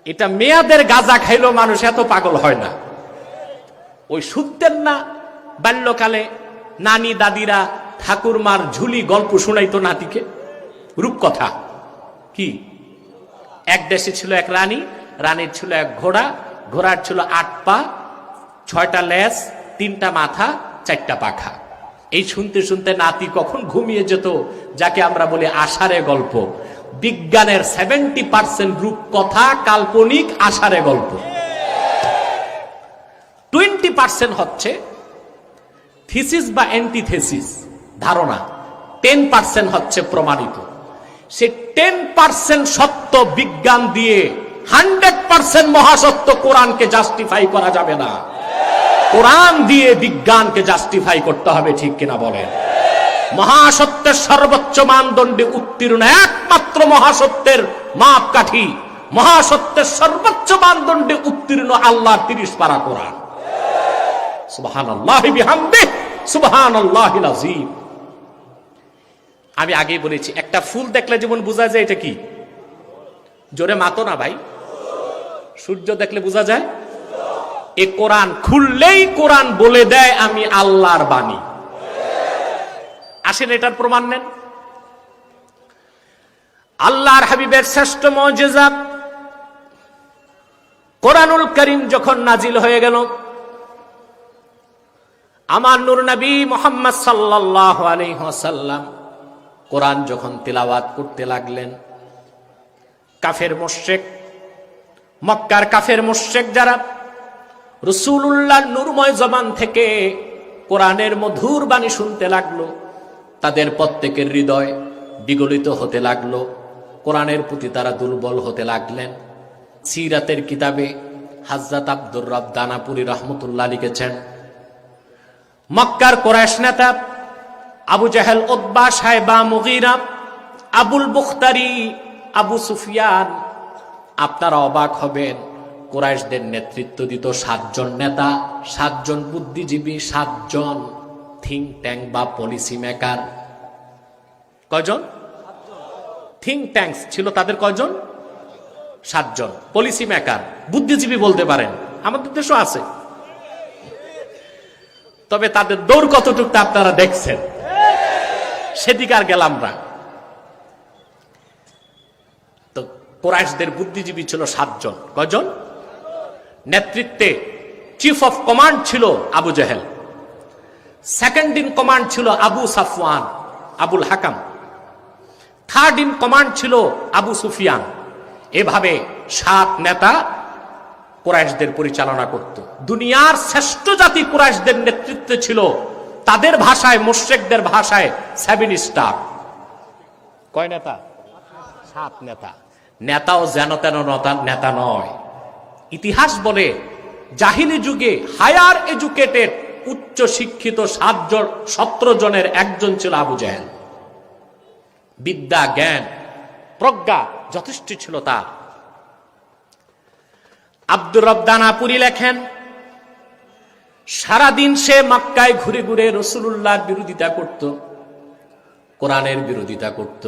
এটা মেয়াদের গাঁজা খাইলেও মানুষ এত পাগল হয় না। ওই শুনতেন না বাল্যকালে নানি দাদিরা ঠাকুরমার ঝুলি গল্প শোনাইতো নাতিকে, রূপকথা। কি, এক দেশে ছিল এক রানী, রানীর ছিল এক ঘোড়া, ঘোড়ার ছিল 8 পা, 6টা লেজ, 3টা মাথা, 4টা পাখা। এই শুনতে শুনতে নাতি কখন ঘুমিয়ে যেত, যাকে আমরা বলি আষাঢ়ে গল্প। বিজ্ঞানের 70% রূপকথা কাল্পনিক আষাঢ়ে গল্প, 20% হচ্ছে থিসিস বা অ্যান্টিথেসিস ধারণা, 10% হচ্ছে প্রমাণিত। সে 10% সত্য বিজ্ঞান দিয়ে 100% মহাসত্য কোরআনকে জাস্টিফাই করা যাবে না। কোরআন দিয়ে বিজ্ঞানকে জাস্টিফাই করতে হবে, ঠিক কিনা বলেন? মহাসত্যের সর্বোচ্চ মানদণ্ডে উত্তীর্ণ একমাত্র মহাসত্যের মাপকাঠি, মহাসত্যের সর্বোচ্চ মানদণ্ডে উত্তীর্ণ আল্লাহর 30 পারা কোরআন। সুবহানাল্লাহি বিহামদিহি, সুবহানাল্লাহিল আযীম। আমি আগেই বলেছি, একটা ফুল দেখলে যেমন বোঝা যায় এটা কি, জোরে মাতো না ভাই, সূর্য দেখলে বোঝা যায়। এ কোরআন খুললেই কোরআন বলে দেয় আমি আল্লাহর বাণী। আসেন এটার প্রমাণ নেন। আল্লাহর হাবিবের শ্রেষ্ঠ মুজিজা কোরআনুল কারীম যখন নাজিল হয়ে গেল, আমার নূর নবী মুহাম্মদ সাল্লাল্লাহু আলাইহি ওয়াসাল্লাম কোরআন যখন তিলাওয়াত করতে লাগলেন, কাফের মুশরিক, মক্কার কাফের মুশরিক যারা রাসূলুল্লাহর নূরময় জবান থেকে কোরআনের মধুর বাণী শুনতে লাগলো, তাদের প্রত্যেকের হৃদয় বিগলিত হতে লাগলো, কোরআনের প্রতি তারা দুর্বল হতে লাগলেন। সিরাতের কিতাবে হযরত আব্দুর রব দানাপুরী রাহমাতুল্লাহ লিখেছেন, মক্কার কুরাইশ নেতা Abu Jahl, Utba, Shaiba, Mughira, Abul Bukhtari, Abu Sufyan, আপনারা অবাক হবেন, কুরাইশদের নেতৃত্ব দিত 7 জন নেতা, 7 জন বুদ্ধিজীবী, 7 জন থিঙ্ক ট্যাঙ্ক বা পলিসি মেকার। কয়জন? থিঙ্ক ট্যাঙ্কস ছিল তাদের কয়জন? 7 জন। পলিসি মেকার, বুদ্ধিজীবী বলতে পারেন, আমাদের দেশও আছে, তবে তাদের দৌড় কতটুকু তা আপনারা দেখছেন, সেদিকে আর গেলাম না। তো কুরাইশদের বুদ্ধিজীবী ছিল 7 জন। কয়জন? নেতৃত্বে চিফ অফ কমান্ড ছিল আবু জাহেল, সেকেন্ড ইন কমান্ড ছিল Abu Safwan, Abul Hakam, third in command ছিল আবু সুফিয়ান। এভাবে 7 নেতা কুরাইশদের পরিচালনা করত। দুনিয়ার শ্রেষ্ঠ জাতি কুরাইশদের নেতৃত্বে ছিল, তাদের ভাষায়, মুশরিকদের ভাষায় 7 স্টার। কয় নেতা? 7 নেতা। নেতাও যেন তেন নেতা নয়। ইতিহাস বলে জাহিলি যুগে হায়ার এডুকেটেড, উচ্চ শিক্ষিত 17 জনের একজন ছিল আবু জাহেল। বিদ্যা, জ্ঞান, প্রজ্ঞা যথেষ্ট ছিল তার। আব্দুর রব দানাপুরী লেখেন, সারাদিন সে মক্কায় ঘুরে ঘুরে রাসূলুল্লাহর বিরোধিতা করত, কোরআনের বিরোধিতা করত।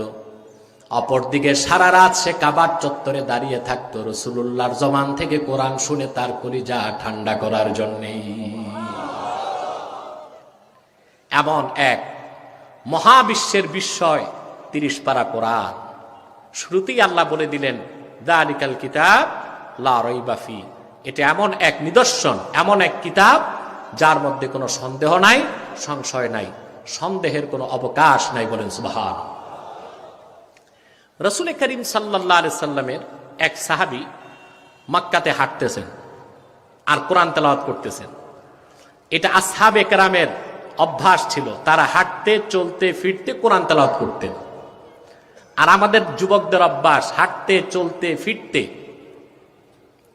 অপরদিকে সারা রাত সে কাবার চত্বরে দাঁড়িয়ে থাকতো রাসূলুল্লাহর জবান থেকে কোরআন শুনে তার কলিজা ঠান্ডা করার জন্যে। এমন এক মহাবিশ্বের বিস্ময় 30 পারা কোরআন। শুরুতেই আল্লাহ বলে দিলেন, যালিকাল কিতাব লা রাইবা ফি, এটা এমন এক নিদর্শন, এমন এক কিতাব যার মধ্যে কোনো সন্দেহ নাই, সংশয় নাই, সন্দেহের কোনো অবকাশ নাই। বলেন সুবহান। রাসূল করিম সাল্লাল্লাহু আলাইহি সাল্লামের এক সাহাবী মক্কাতে হাঁটতেছেন আর কোরআন তেলাওয়াত করতেছেন। এটা আসহাবে কেরামের অভ্যাস ছিল, তারা হাঁটতে চলতে ফিরতে কোরআন তেলাওয়াত করতেন। আর আমাদের যুবকদের অভ্যাস হাঁটতে চলতে ফিরতে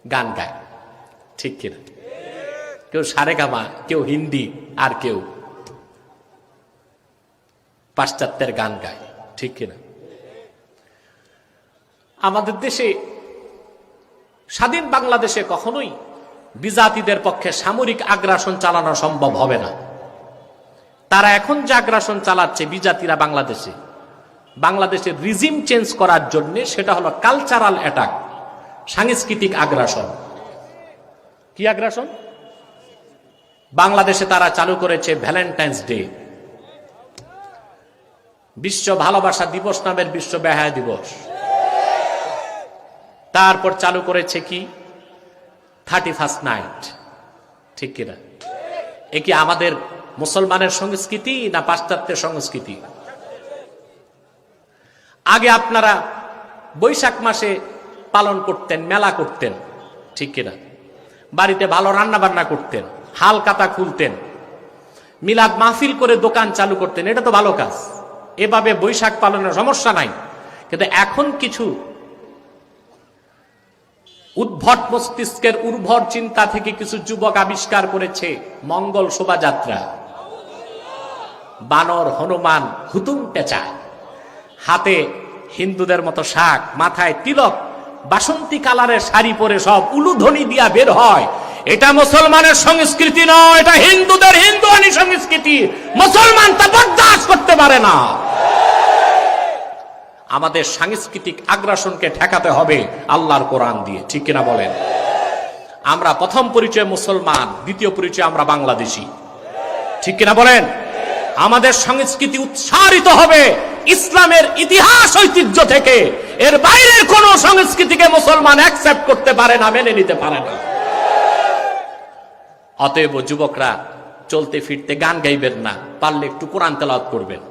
গান গায়, ঠিক কিনা? কেউ সারেগামা, কেউ হিন্দি, আর কেউ পাশ্চাত্যের গান গায়, ঠিক কিনা? আমাদের দেশে, স্বাধীন বাংলাদেশে কখনোই বিজাতিদের পক্ষে সামরিক আগ্রাসন চালানো সম্ভব হবে না। তারা এখন যে আগ্রাসন চালাচ্ছে বিজাতিরা বাংলাদেশে, বাংলাদেশের রিজিম চেঞ্জ করার জন্য, সেটা হলো কালচারাল অ্যাটাক, সাংস্কৃতিক আগ্রাসন। কি আগ্রাসন? বাংলাদেশে তারা চালু করেছে ভ্যালেন্টাইন্স ডে, বিশ্ব ভালোবাসা দিবস নামের বিশ্ব বেহায়া দিবস। তারপর চালু করেছে কি 31st নাইট, ঠিক কিনা? এ কি আমাদের মুসলমানের সংস্কৃতি না পাশ্চাত্যের সংস্কৃতি? আগে আপনারা বৈশাখ মাসে পালন করতেন, মেলা করতেন, ঠিক কিনা? বাড়িতে ভালো রান্না বান্না করতেন, হাল কাতা খুলতেন, মিলাদ মাহফিল করে দোকান চালু করতেন, এটা তো ভালো কাজ। এভাবে বৈশাখ পালনের সমস্যা নাই। কিন্তু এখন কিছু উদ্ভট মস্তিষ্কের উর্বর চিন্তা থেকে কিছু যুবক আবিষ্কার করেছে মঙ্গল শোভাযাত্রা। বানর, হনুমান, হুতুম পেঁচায়, হাতে হিন্দুদের মতো শাক, মাথায় তিলক, বাসন্তী কালারের শাড়ি পরে সব উলুধ্বনি দিয়া বের হয়। এটা মুসলমানের সংস্কৃতি নয়, এটা হিন্দুদের হিন্দুয়ানি সংস্কৃতি। মুসলমান তা বরদাস্ত করতে পারে না। আমাদের সাংস্কৃতিক আগ্রাসনকে ঠেকাতে হবে আল্লাহর কোরআন দিয়ে, ঠিক কিনা বলেন? আমরা প্রথম পরিচয় মুসলমান, দ্বিতীয় পরিচয় আমরা বাংলাদেশী, ঠিক কিনা বলেন? আমাদের সংস্কৃতি উৎসারিত হবে ইসলামের ইতিহাস ঐতিহ্য থেকে। এর বাইরের কোন সংস্কৃতিকে মুসলমান অ্যাকসেপ্ট করতে পারে না, মেনে নিতে পারে না। অতএব যুবকরা চলতে ফিরতে গান গাইবেন না, পারলে একটু কোরআন তেলাওয়াত করবেন,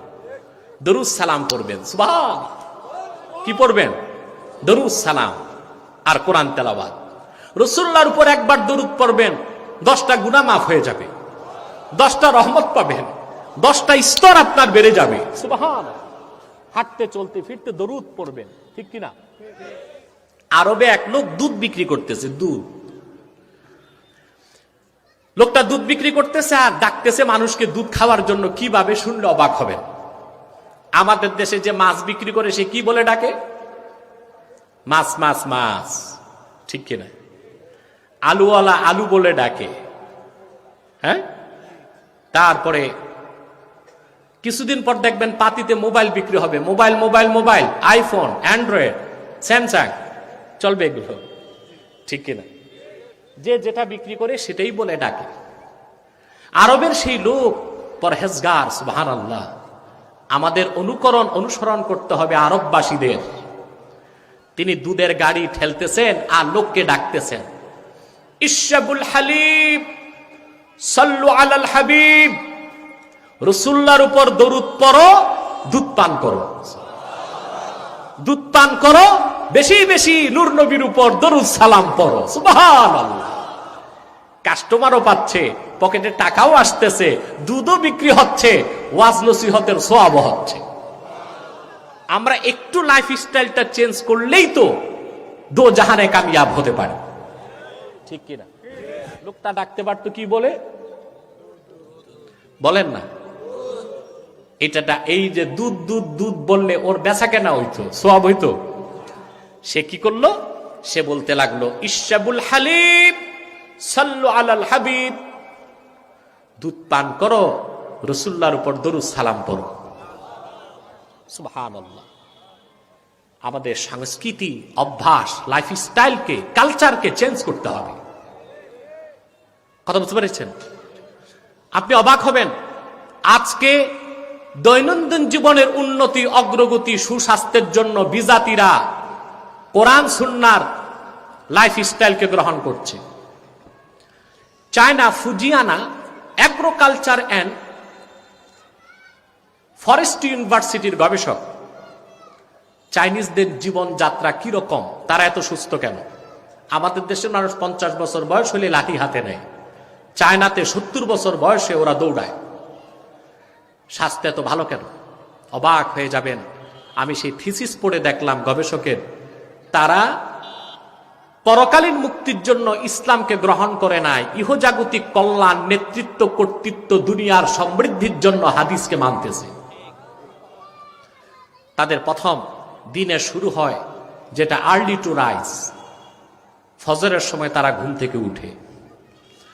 দরুদ সালাম পড়বেন। সুবহান। কি পড়বেন? দরুদ সালাম আর কোরআন তেলাওয়াত। রাসূলুল্লাহর উপর একবার দরুদ পড়বেন, 10টা গুনাহ মাফ হয়ে যাবে, 10টা রহমত পাবেন, 10টা স্তর আপনার বেড়ে যাবে। সুবহান। হাঁটতে চলতে ফিরতে দরুদ পড়বেন, ঠিক কিনা? আরবে এক লোক দুধ বিক্রি করতেছে, দুধ। লোকটা দুধ বিক্রি করতেছে আর ডাকতেছে মানুষকে দুধ খাওয়ার জন্য। কিভাবে শুনলে অবাক হবেন। আমাদের দেশে যে মাছ বিক্রি করে সে কি বলে ডাকে? মাছ মাছ মাছ, ঠিক কিনা? আলুওয়ালা আলু বলে ডাকে, হ্যাঁ? তারপরে কিছুদিন পর দেখবেন পাতিতে মোবাইল বিক্রি হবে, mobile mobile mobile, iPhone, Android, Samsung, চলবে এগুলো, ঠিক কিনা? যে যেটা বিক্রি করে সেটাই বলে ডাকে। আরবের সেই লোক পরহেজগার, সুবহানাল্লাহ। আমাদের অনুসরণ করতে হবে আরববাসীদের। তিনি দুধের গাড়ি ঠেলতেছেন আর লোককে ডাকতেছেন, ইশরাবুল হালিব সাল্লু আলাল হাবিব। রাসূলুল্লাহর উপর দরুদ পড়ো, দুধ পান করো, দুধ পান করো, বেশি বেশি নূর নবীর উপর দরুদ সালাম পড়ো। সুবহানাল্লাহ। কাস্টমারও পাচ্ছে, পকেটে টাকাও আসতেছে, দুধও বিক্রি হচ্ছে, ওয়াজ নসিহতের সওয়াবও হচ্ছে। আমরা একটু লাইফ স্টাইলটা চেঞ্জ করলেই তো দো জাহানে কামিয়াব হতে পারে, ঠিক কিনা? লোকটা ডাকতে পারতো কি বলে? বলেন না। এটা এই যে দুধ দুধ দুধ বললে ওর বেচা কেনা হইতো, সওয়াব হইতো। সে কি করলো? সে বলতে লাগলো, ইশরাবুল হালিব সাল্লু আলাল হাবিব। দুধ পান করো, রাসূলুল্লাহর উপর দরুদ সালাম পড়ো। সুবহানাল্লাহ। আমাদের সংস্কৃতি, অভ্যাস, লাইফ স্টাইলকে, কালচারকে চেঞ্জ করতে হবে। কথা বুঝতে পেরেছেন? আপনি অবাক হবেন, আজকে দৈনন্দিন জীবনের উন্নতি, অগ্রগতি, সুস্বাস্থ্যের জন্য বিজাতিরা কোরআন সুন্নাহর লাইফ স্টাইলকে গ্রহণ করছে। চায়না ফুজিয়ানা এগ্রোকালচার অ্যান্ড ফরেস্ট ইউনিভার্সিটির গবেষক চাইনিজদের জীবনযাত্রা কিরকম, তারা এত সুস্থ কেন? আমাদের দেশের মানুষ 50 বছর বয়স হলে লাঠি হাতে নেয়, চায়নাতে 70 বছর বয়সে ওরা দৌড়ায়। স্বাস্থ্য এত ভালো কেন? অবাক হয়ে যাবেন। আমি সেই থিসিস পড়ে দেখলাম গবেষকের, তারা পরকালীন মুক্তির জন্য ইসলামকে গ্রহণ করে নাই, ইহজাগতিক কল্যাণ, নেতৃত্ব, কর্তৃত্ব, দুনিয়ার সমৃদ্ধির জন্য হাদিসকে মানতেছে। তাদের প্রথম দিনে শুরু হয় যেটা আর্লি টু রাইজ, ফজরের সময় তারা ঘুম থেকে উঠে।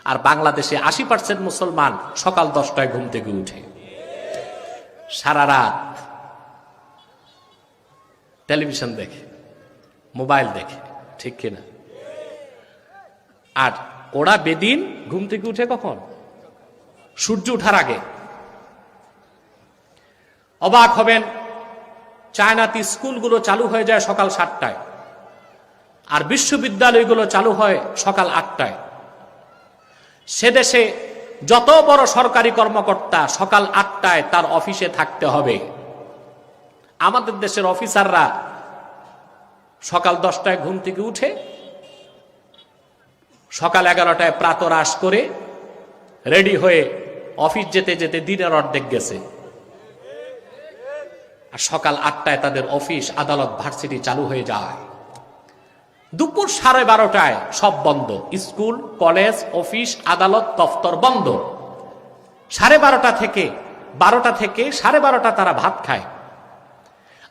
আর বাংলাদেশে 80% মুসলমান সকাল 10টায় ঘুম থেকে উঠে, সারা রাত টেলিভিশন দেখে, মোবাইল দেখে, ঠিক কিনা? আর ওরা বেদিন ঘুম থেকে উঠে কখন? সূর্য ওঠার আগে। অবাক হবেন, চায়নাতে স্কুলগুলো চালু হয়ে যায় সকাল 7টায়, আর বিশ্ববিদ্যালয়গুলো চালু হয় সকাল 8টায়। সে দেশে যত বড় সরকারি কর্মকর্তা সকাল 8টায় তার অফিসে থাকতে হবে। আমাদের দেশের অফিসাররা সকাল 10টায় ঘুম থেকে উঠে সকাল 11টায় প্রাতরাশ করে রেডি হয়ে অফিস যেতে যেতে দিনের অর্ধেক গেছে। আর সকাল 8টায় তাদের অফিস, আদালত, ভার্সিটি চালু হয়ে যায়। দুপুর 12:30টায় সব বন্ধ, স্কুল, কলেজ, অফিস, আদালত, দফতর বন্ধ। 12:30 থেকে 12টা থেকে 12:30 তারা ভাত খায়।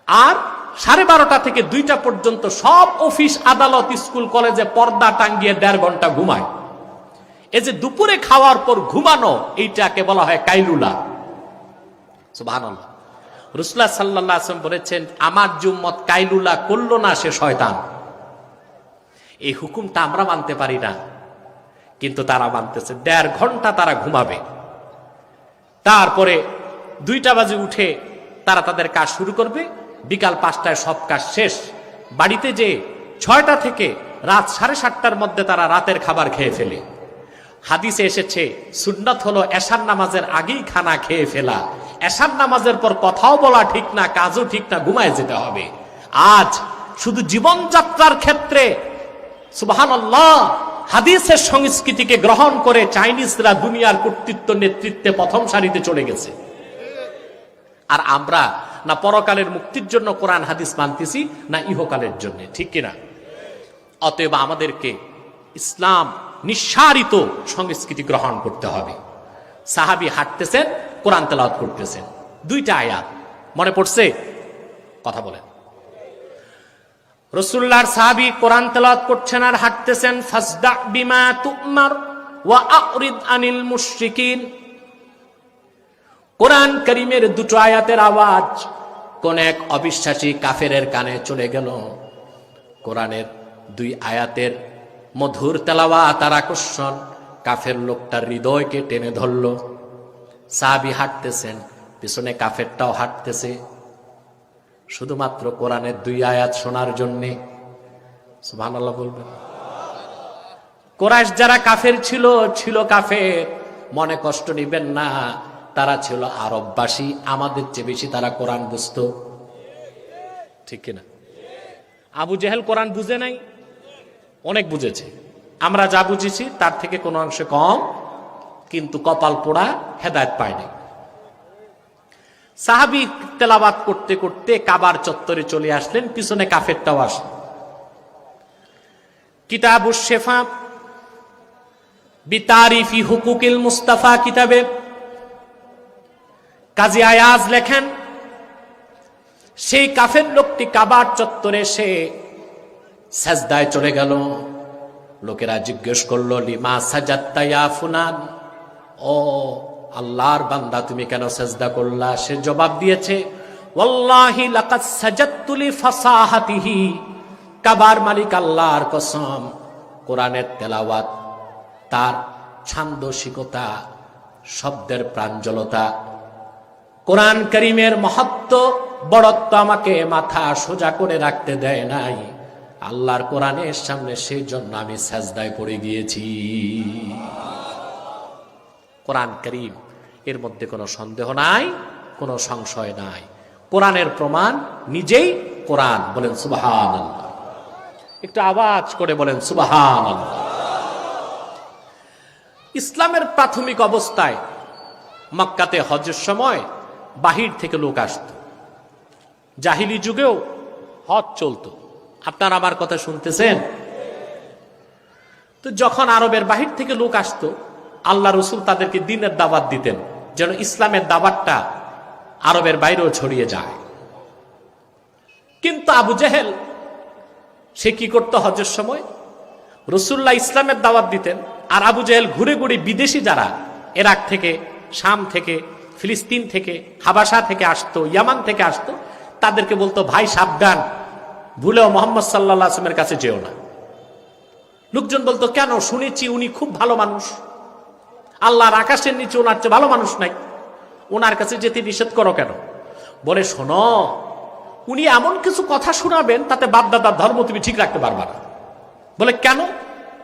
আর 12:30 থেকে 2টা পর্যন্ত সব অফিস, আদালত, স্কুল, কলেজে পর্দা টাঙ্গিয়ে 1.5 ঘন্টা ঘুমায়। এই যে দুপুরে খাওয়ার পর ঘুমানো, এইটাকে বলা হয় কাইলুলা। সুবহানাল্লাহ। রাসূলুল্লাহ সাল্লাল্লাহু আলাইহি ওয়াসাল্লাম বলেছেন, আমার যে উম্মত কাইলুলা করলো না সে শয়তান। এই হুকুমটা আমরা মানতে পারি না, কিন্তু তারা মানতেছে। 1.5 ঘন্টা তারা ঘুমাবে, তারপরে 2টা বাজে উঠে তারা তাদের কাজ শুরু করবে। বিকাল 5টায় সব কাজ শেষ। বাড়িতে যে 6টা থেকে রাত 7:30টার মধ্যে তারা রাতের খাবার খেয়ে ফেলে। হাদিসে এসেছে, সুন্নাত হলো এশার নামাজের আগেই খানা খেয়ে ফেলা। এশার নামাজের পর কথাও বলা ঠিক না, কাজও ঠিক না, ঘুমায় যেতে হবে। আজ শুধু জীবনযাত্রার ক্ষেত্রে সুবহানাল্লাহ হাদিসের সংস্কৃতিকে গ্রহণ করে চাইনিজরা দুনিয়ার কর্তৃত্ব, নেতৃত্বে প্রথম সারিতে চলে গেছে। আর আমরা না পরকালের মুক্তির জন্য কোরআন হাদিস মানতেছি, না ইহকালের জন্য, ঠিক কিনা? অতএব আমাদেরকে ইসলাম নিঃসারিত সংস্কৃতি গ্রহণ করতে হবে। সাহাবী হাঁটতেছেন, কোরআন তেলাওয়াত করতেছেন। 2টা আয়াত মনে পড়ছে? কথা বলেন। রাসূলুল্লাহর সাহাবী কোরআন তেলাওয়াত করছেন আর হাঁটতেছেন। ফাসদা বিমা তুমার ওয়া আরিদ আনিল মুশরিকিন। কোরআন কারীমের 2টো আয়াতের আওয়াজ কোন এক অবিশ্বাসী কাফেরের কানে চলে গেল। কোরআনের 2 আয়াতের মধুর তেলাওয়াত আর আকর্ষণ কাফের লোকটার হৃদয়কে টেনে ধরল। সাহাবী হাঁটতেছেন, পিছনে কাফেরটাও হাঁটতেছে, শুধুমাত্র কোরআনের 2 আয়াত শোনার জন্যে। সুবহানাল্লাহ বলবেন। কুরাইশ যারা কাফের ছিল কাফের, মনে কষ্ট নিবেন না, তারা ছিল আরববাসী, আমাদের চেয়ে বেশি তারা কোরআন বুঝতো, ঠিক কিনা? আবু জেহেল কোরআন বুঝে নাই, অনেক বুঝেছে। আমরা যা বুঝেছি তার থেকে কোনো অংশে কম, কিন্তু কপাল পোড়া, হেদায়েত পায়নি। সাহাবী তেলাওয়াত করতে করতে কাবার চত্বরে চলে আসলেন, পিছনে কাফেরটাও আসলেন। কিতাবুশ শিফা বিতারিফি হুকুকিল মুস্তাফা কিতাবে কাজী আয়াজ লেখেন, সেই কাফের লোকটি কাবার চত্বরে এসে সাজদায় চলে গেল। লোকেরা জিজ্ঞেস করলো, লিমা সাজাদতা ইয়া ফুলান, ও আল্লাহর বান্দা তুমি কেন সাজদা করলা? সে জবাব দিয়েছে, ওয়াল্লাহি লাকাদ সাজাদতু লিফাসাহাতিহি, কাবার মালিক আল্লাহর কসম, কোরআনের তেলাওয়াত, তার ছান্দসিকতা, শব্দের প্রাঞ্জলতা, কোরআন কারীমের মহত্ব, বড়ত্ব আমাকে মাথা সোজা করে রাখতে দেয় নাই। আল্লাহর কোরআনের সামনে সেই জন্য আমি সাজদায় পড়ে গিয়েছি। কোরআন কারীম, এর মধ্যে কোনো সন্দেহ নাই, কোনো সংশয় নাই। কোরআনের প্রমাণ নিজেই কোরআন। বলেন সুবহানাল্লাহ। একটু আওয়াজ করে বলেন সুবহানাল্লাহ। ইসলামের প্রাথমিক অবস্থায় মক্কাতে হজের সময় বাহির থেকে লোক আসত। জাহিলি যুগেও হজ চলতো। আপনারা আমার কথা শুনতেছেন? তো যখন আরবের বাহির থেকে লোক আসতো, আল্লাহ রসুল তাদেরকে দ্বীনের দাওয়াত দিতেন, যেন ইসলামের দাওয়াতটা আরবের বাইরেও ছড়িয়ে যায়। কিন্তু আবু জেহেল সে কি করতো? হজের সময় রসুল্লাহ ইসলামের দাওয়াত দিতেন, আর আবু জেহেল ঘুরে ঘুরে বিদেশি যারা ইরাক থেকে, শাম থেকে, ফিলিস্তিন থেকে, হাবাসা থেকে আসতো, ইয়ামান থেকে আসতো, তাদেরকে বলতো, ভাই সাবধান, ভুলেও মোহাম্মদ সাল্লাল্লাহু আলাইহি ওয়াসাল্লামের কাছে যেও না। লোকজন বলতো, কেন? শুনেছি উনি খুব ভালো মানুষ, আল্লাহর আকাশের নিচে ওনার চেয়ে ভালো মানুষ নাই, ওনার কাছে যেতে নিষেধ করো কেন? বলে, শোনো, উনি এমন কিছু কথা শোনাবেন তাতে বাপদাদার ধর্ম তুমি ঠিক রাখতে পারবা না। বলে, কেন?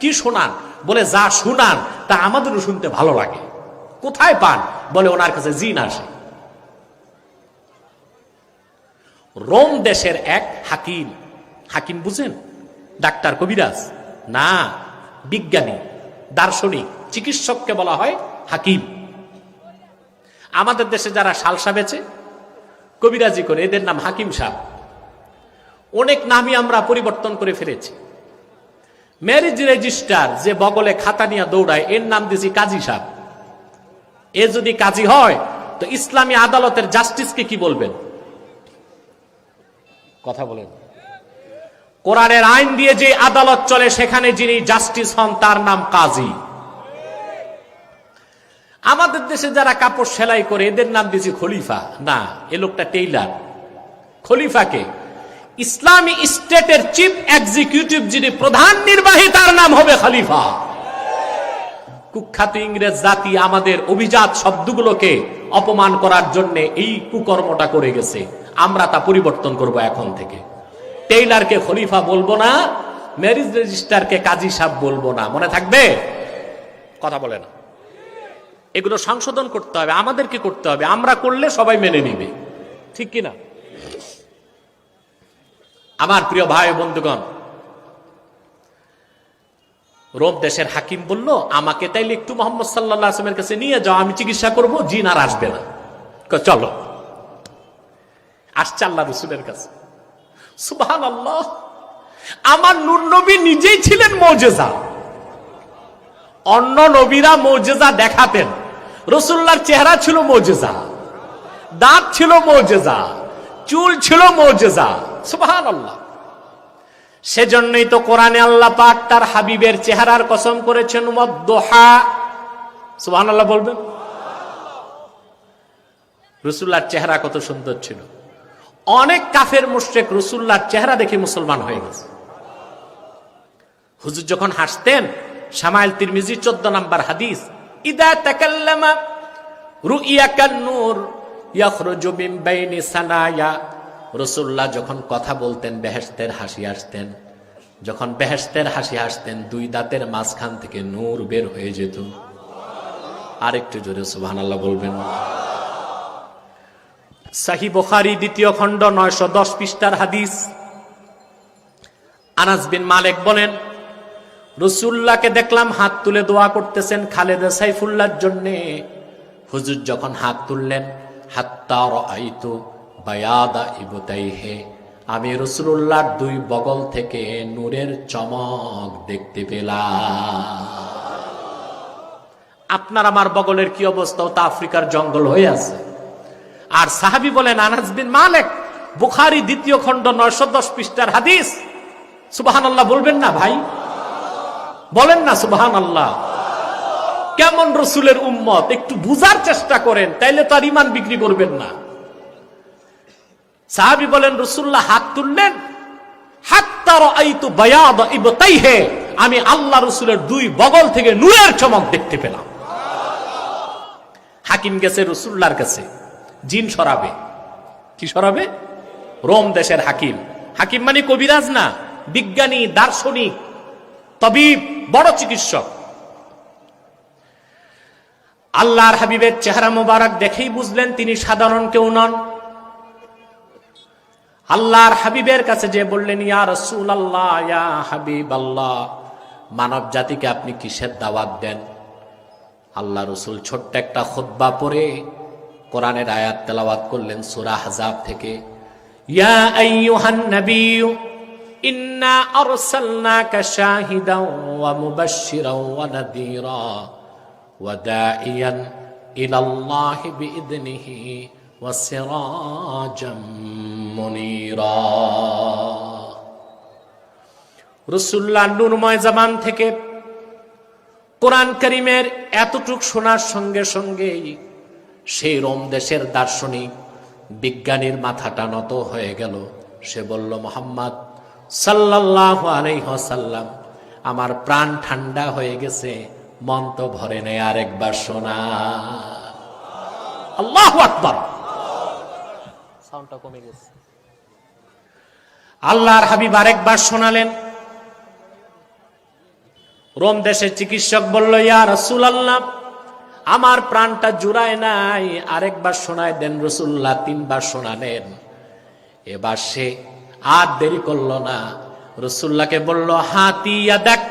কি শোনান? বলে, যা শোনান তা আমাদেরও শুনতে ভালো লাগে। কোথায় পান? বলে, ওনার কাছে জিন আসে। রোম দেশের এক হাকিম, হাকিম বুঝেন? ডাক্তার, কবিরাজ না, বিজ্ঞানী, দার্শনিক, চিকিৎসককে বলা হয় হাকিম। আমাদের দেশে যারা সালসা বেচে, কবিরাজি করে, এদের নাম হাকিম সাহেব। অনেক নামই আমরা পরিবর্তন করে ফেলেছি। ম্যারেজ রেজিস্টার যে বগলে খাতা নিয়ে দৌড়ায়, এর নাম দিয়েছি কাজী সাহেব। এ যদি কাজী হয় তো ইসলামী আদালতের জাস্টিসকে কি বলবেন? কথা বলেন। কোরআনের আইন দিয়ে যে আদালত চলে, সেখানে যিনি জাস্টিস হন তার নাম কাজী। আমাদের দেশে যারা কাপড় সেলাই করে, এদের নাম দিয়েছি খলিফা। না, এ লোকটা টেইলার। খলিফাকে ইসলামী স্টেটের চিফ এক্সিকিউটিভ, যিনি প্রধান নির্বাহী, তার নাম হবে খলিফা। কুখ্যাত ইংরেজ জাতি আমাদের অভিজাত শব্দগুলোকে অপমান করার জন্য এই কুকর্মটা করে গেছে। আমরা তা পরিবর্তন করব এখন থেকে। টেইলারকে খলিফা বলবো না, ম্যারেজ রেজিস্টারকে কাজী সাহেব বলবো না। মনে থাকবে? কথা বলে না। এগুলো সংশোধন করতে হবে, আমাদেরকে করতে হবে। আমরা করলে সবাই মেনে নিবে, ঠিক কিনা? আমার প্রিয় ভাই বন্ধুগণ, রোম দেশের হাকিম বলল, আমাকে তাইলে একটু মোহাম্মদ সাল্লাল্লাহু আলাইহি ওয়াসাল্লামের কাছে নিয়ে যাও, আমি চিকিৎসা করব, জিন আর আসবে না। চলো। আসছে আল্লাহ রসুলের কাছে। সুবহানাল্লাহ। আমার নূর নবী নিজেই ছিলেন মুজিজা। অন্য নবীরা মুজিজা দেখাতেন, রাসূলুল্লাহর চেহারা ছিল মুজিজা, দাঁত ছিল মুজিজা, চুল ছিল মুজিজা। সুবহানাল্লাহ। সেজন্যই তো কোরআনে আল্লাহ পাক তার হাবিবের চেহারার কসম করেছেন, ওয়াদ-দুহা। সুবহানাল্লাহ বলবেন। রাসূলুল্লাহর চেহারা কত সুন্দর ছিল। অনেক কাফের মুশরিক রাসূলুল্লাহর চেহারা দেখে মুসলমান হয়ে গেছে। হুজুর যখন হাসতেন, শামাইল তিরমিজি 14 নম্বর হাদিস, ইদা তাকাল্লামা রুইয়া কান-নূর ইয়াখরুজু মিন বাইনি সানায়া। রাসূলুল্লাহ যখন কথা বলতেন, বেহেশতের হাসি আসতেন। যখন বেহেশতের হাসি আসতেন, দুই দাঁতের মাঝখান থেকে নূর বের হয়ে যেত। আরেকটু জোরে সুবহানাল্লাহ বলবেন। সহিহ বুখারী 2য় খণ্ড 910 পৃষ্ঠার হাদিস। আনাস বিন মালিক বলেন, রাসূলুল্লাহকে দেখলাম হাত তুলে দোয়া করতেছেন খালেদা সাইফুল্লাহর জন্য। হুজুর যখন হাত তুললেন, হাত্তা রাআইতু বায়াদা ইবতাইহি, আমি রাসূলুল্লাহর দুই বগল থেকে নূরের চমক দেখতে পেলাম। আপনার আমার বগলের কি অবস্থা? তা আফ্রিকার জঙ্গল হয়ে আছে। আর সাহাবী বলেন, আনাস বিন মালিক, বুখারী 2য় খণ্ড 910 পৃষ্ঠার হাদিস। সুবহানাল্লাহ বলবেন না ভাই? বলেন না সুবহানাল্লাহ। কেমন রাসূলের উম্মত, একটু বুঝার চেষ্টা করেন, তাইলে তো আর ঈমান বিক্রি করবেন না। সাহাবী বলেন, রাসূলুল্লাহ হাত তুললেন, হাত্তা রাআইতু বায়াদা ইবতাইহি, আমি আল্লাহ রাসূলের দুই বগল থেকে নূরের চমক দেখতে পেলাম। হাকিম গেছে রাসূলুল্লাহর কাছে, জিন সরাবে। কি সরাবে? রোম দেশের হাকিম। হাকিম মানে কবিরাজ না, বিজ্ঞানী, দার্শনিক, তবিব, বড় চিকিৎসক। আল্লাহর হাবিবের চেহারা মোবারক দেখেই বুঝলেন তিনি সাধারণ কেউ নন। আল্লাহর হাবিবের কাছে যে বললেন, ইয়া রাসূলুল্লাহ, ইয়া হাবিবাল্লাহ, মানব জাতিকে আপনি কিসের দাওয়াত দেন? আল্লাহ রসুল ছোট্ট একটা খুতবা পড়ে কোরআনের আয়াত তেলাওয়াত করলেন সূরা আহজাব থেকে, ইয়া আইয়ুহান নাবিয়্যু ইন্না আরসালনাকা শাহিদাও ওয়া মুবাশশিরাও ওয়া নাযীরা ওয়া দাঈয়ান ইলাল্লাহি বিইذনিহি ওয়া সিরাজাম মুনীরা। রাসূলুল্লাহ নূরময় জামান থেকে কোরআন কারীমের এতটুক শোনার সঙ্গে সঙ্গেই সেই রোম দেশের দার্শনিক বিজ্ঞানীর মাথাটা নত হয়ে গেল। সে বলল, মুহাম্মদ সাল্লাল্লাহু আলাইহি ওয়াসাল্লাম, আমার প্রাণ ঠান্ডা হয়ে গেছে, মন তো ভরে নেই, আরেকবার শোনা। আল্লাহু আকবার। সাউন্ডটা কমে গেছে। আল্লাহর হাবিব আরেকবার শোনালেন। রোম দেশের চিকিৎসক বলল, ইয়া রাসূলুল্লাহ, আমার প্রাণটা জুড়ায় নাই, আরেকবার শোনায় দেন। রাসূলুল্লাহ 3 বার শোনালেন। এবার সে আর দেরি করল না, রাসূলুল্লাহকে বলল, হাতি ইয়াদাক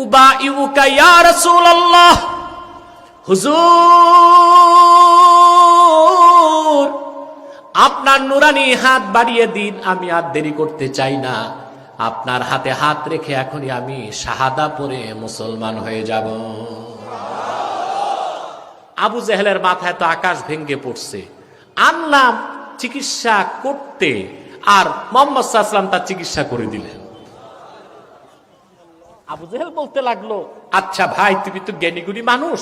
উবাইউকা ইয়া রাসূলুল্লাহ। হুজুর, আপনার নুরানি হাত বাড়িয়ে দিন, আমি আর দেরি করতে চাই না। আপনার হাতে হাত রেখে এখনই আমি শাহাদা পড়ে মুসলমান হয়ে যাব। আবু জেহেলের মাথায় তো আকাশ ভেঙ্গে পড়ছে। আনলাম চিকিৎসা করতে, আর মুহাম্মদ সাল্লাল্লাহু আলাইহি ওয়াসাল্লাম তার চিকিৎসা করে দিলেন। আবু জেহেল বলতে লাগলো, আচ্ছা ভাই, তুমি তো জ্ঞানীগুণী মানুষ,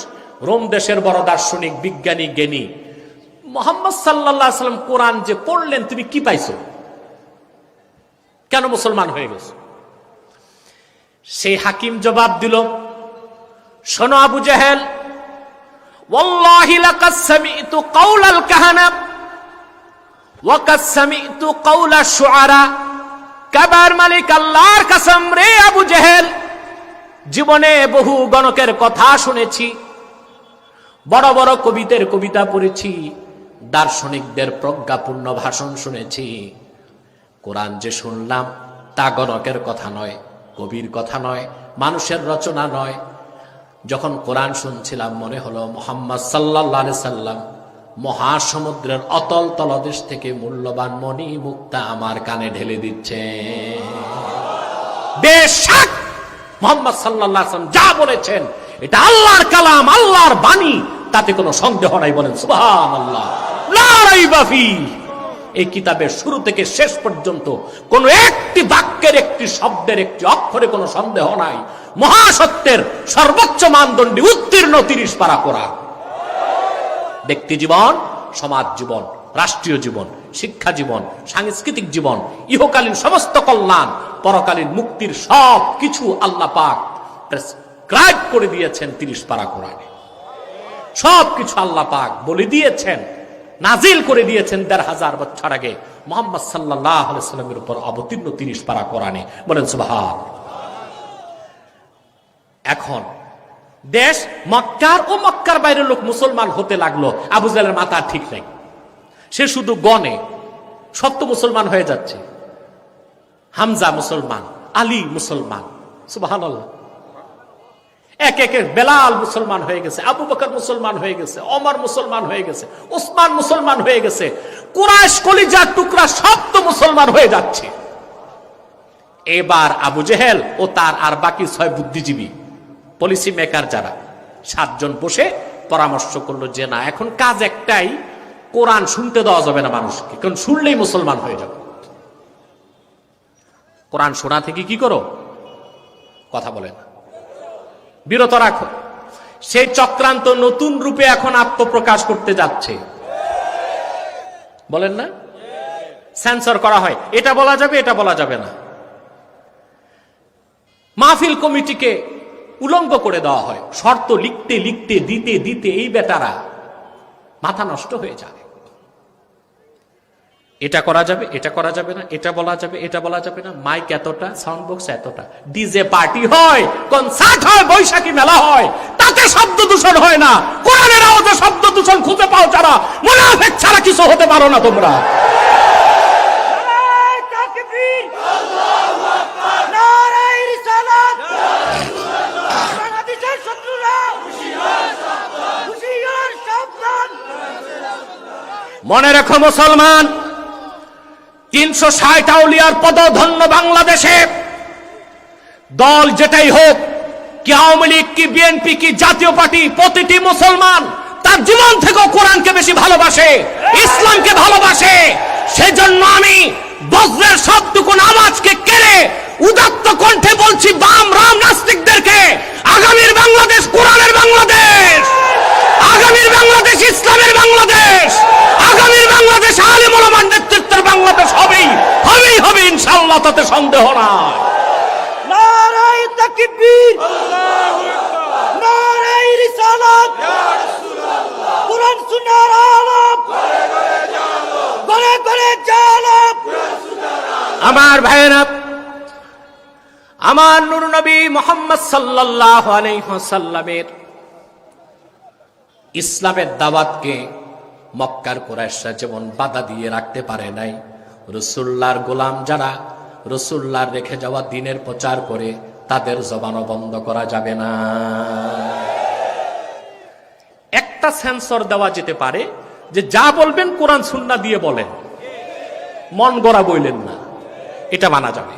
রোম দেশের বড় দার্শনিক বিজ্ঞানী জ্ঞানী, মুহাম্মদ সাল্লাল্লাহু আলাইহি ওয়াসাল্লাম কোরআন যে পড়লেন, তুমি কি পাইছো? কেন মুসলমান হয়ে গেছে? সেই হাকিম জবাব দিল, শোনো আবু জেহেল, ওয়াল্লাহি লাকাদ সামি'তু কাওলাল কাহানা ওয়া কাদ সামি'তু কাওলাশ শুআরা। কাবার মালিক আল্লাহর কসম রে আবু জেহেল, জীবনে বহু গণকের কথা শুনেছি, বড় বড় কবিদের কবিতা পড়েছি, দার্শনিকদের প্রজ্ঞাপূর্ণ ভাষণ শুনেছি। কোরআন যে শুনলাম তা গণকের কথা নয়, কবির কথা নয়, মানুষের রচনা নয়। যখন কোরআন শুনছিলাম মনে হলো মুহাম্মদ সাল্লাল্লাহু আলাইহি সাল্লাম মহাসমুদ্রের অতল তলদেশ থেকে মূল্যবান মণি মুক্তা আমার কানে ঢেলে দিচ্ছে। বেশক মুহাম্মদ সাল্লাল্লাহু আলাইহি সাল্লাম যা বলেছেন এটা আল্লাহর কালাম, আল্লাহর বাণী, তাতে কোনো সন্দেহ নাই। বলেন সুবহানাল্লাহ, লা রাইবা ফিহি। এই কিতাবের শুরু থেকে শেষ পর্যন্ত কোন একটি বাক্যের, একটি শব্দের, একটি অক্ষরে কোনো সন্দেহ নাই। মহাসত্যের সর্বোচ্চ মানদণ্ডে উত্তীর্ণ 30 পারা কোরআন। ব্যক্তি জীবন, সমাজ জীবন, রাষ্ট্রীয় জীবন, শিক্ষা জীবন, সাংস্কৃতিক জীবন, ইহকালীন সমস্ত কল্যাণ, পরকালীন মুক্তির সব কিছু আল্লাহ পাক প্রেসক্রাইব করে দিয়েছেন 30 পারা কোরআনে। সব কিছু আল্লাহ পাক বলে দিয়েছেন, নাজিল করে দিয়েছেন 1500 বছর আগে মুহাম্মদ সাল্লাল্লাহু আলাইহি সাল্লামের উপর অবতীর্ণ 30 পারা কোরআনে। বলেন সুবহান। এখন দেশ মক্কার ও মক্কার বাইরের লোক মুসলমান হতে লাগলো। আবু জেহেলের মাথা ঠিক নেই, সে শুধু গনে সত্য মুসলমান হয়ে যাচ্ছে। হামজা মুসলমান, আলী মুসলমান, সুবহানাল্লাহ। এক এক বেলাল মুসলমান হয়ে গেছে, আবু বকর মুসলমান হয়ে গেছে, ওমর মুসলমান হয়ে গেছে, ওসমান মুসলমান হয়ে গেছে, কুরাইশ কলিজার টুকরা সব তো মুসলমান হয়ে যাচ্ছে। এবার আবু জেহেল ও তার আর বাকি 6 বুদ্ধিজীবী পলিসি মেকার যারা 7 জন বসে পরামর্শ করলো যে না, এখন কাজ একটাই, কোরআন শুনতে দেওয়া যাবে না মানুষকে, কারণ শুনলেই মুসলমান হয়ে যাবে। কোরআন শোনা থেকে কি করো, কথা বলে না, বিরত রাখো। সেই চক্রান্ত নতুন রূপে এখন আত্মপ্রকাশ করতে যাচ্ছে। বলেন না, সেন্সর করা হয়, এটা বলা যাবে, এটা বলা যাবে না। মাহফিল কমিটিকে উলঙ্গ করে দেওয়া হয়, শর্ত লিখতে লিখতে দিতে দিতে এই বেটারা মাথা নষ্ট হয়ে যায়। এটা করা যাবে, এটা করা যাবে না, এটা বলা যাবে, এটা বলা যাবে না, মাইক এতটা, সাউন্ড বক্স এতটা, ডিজে পার্টি হয়, কনসার্ট হয়, বৈশাখী মেলা হয়, তাতে শব্দ দূষণ হয় না, কোরআনের আওয়াজে শব্দ দূষণ খুঁজে পাও যারা, মুনাফিক ছাড়া কিছু হতে পারো না তোমরা। নারায়ে তাকবীর, নারায়ে রিসালাত, বাংলাদেশের শত্রুরা হুঁশিয়ার, সাবধান। মনে রেখো মুসলমান, 360 আউলিয়ার পদধন্য বাংলাদেশে, দল যেটাই হোক, কি আওয়ামী লীগ কি বিএনপি কি জাতীয় পার্টি, প্রতিটি মুসলমান তার জীবন থেকেও কোরআনকে বেশি ভালোবাসে, ইসলামকে ভালোবাসে। সেজন্য আমি বজ্রের সবটুকুন আওয়াজকে কেড়ে উদাত্ত কণ্ঠে বলছি বাম রাম নাস্তিকদেরকে, আগামীর বাংলাদেশ কোরআনের বাংলাদেশ, আগামীর বাংলাদেশ ইসলামের বাংলাদেশ, আগামীর বাংলাদেশ আলেম ওলামার নেতৃত্বের বাংলাদেশ হবেই হবেই হবে ইনশাআল্লাহ, তাতে সন্দেহ নাই। নারায়ে তাকবীর, নারায়ে রিসালাত, কুরআন সুন্নাহর আলাপ, ঘরে ঘরে জালাপ। আমার ভাইয়েরা, আমার নূর নবী মুহাম্মদ সাল্লাল্লাহু আলাইহি ওয়াসাল্লামের ইসলামের দাওয়াতকে মক্কার কুরাইশরা যেমন বাধা দিয়ে রাখতে পারে নাই, রাসূলুল্লাহর গোলাম যারা রাসূলুল্লাহর রেখে যাওয়া দ্বীনের প্রচার করে তাদের জবানও বন্ধ করা যাবে না। একটা সেন্সর দেওয়া যেতে পারে যে যা বলবেন কোরআন সুন্নাহ দিয়ে বলেন, মন গড়া বইলেন না, এটা মানা যাবে,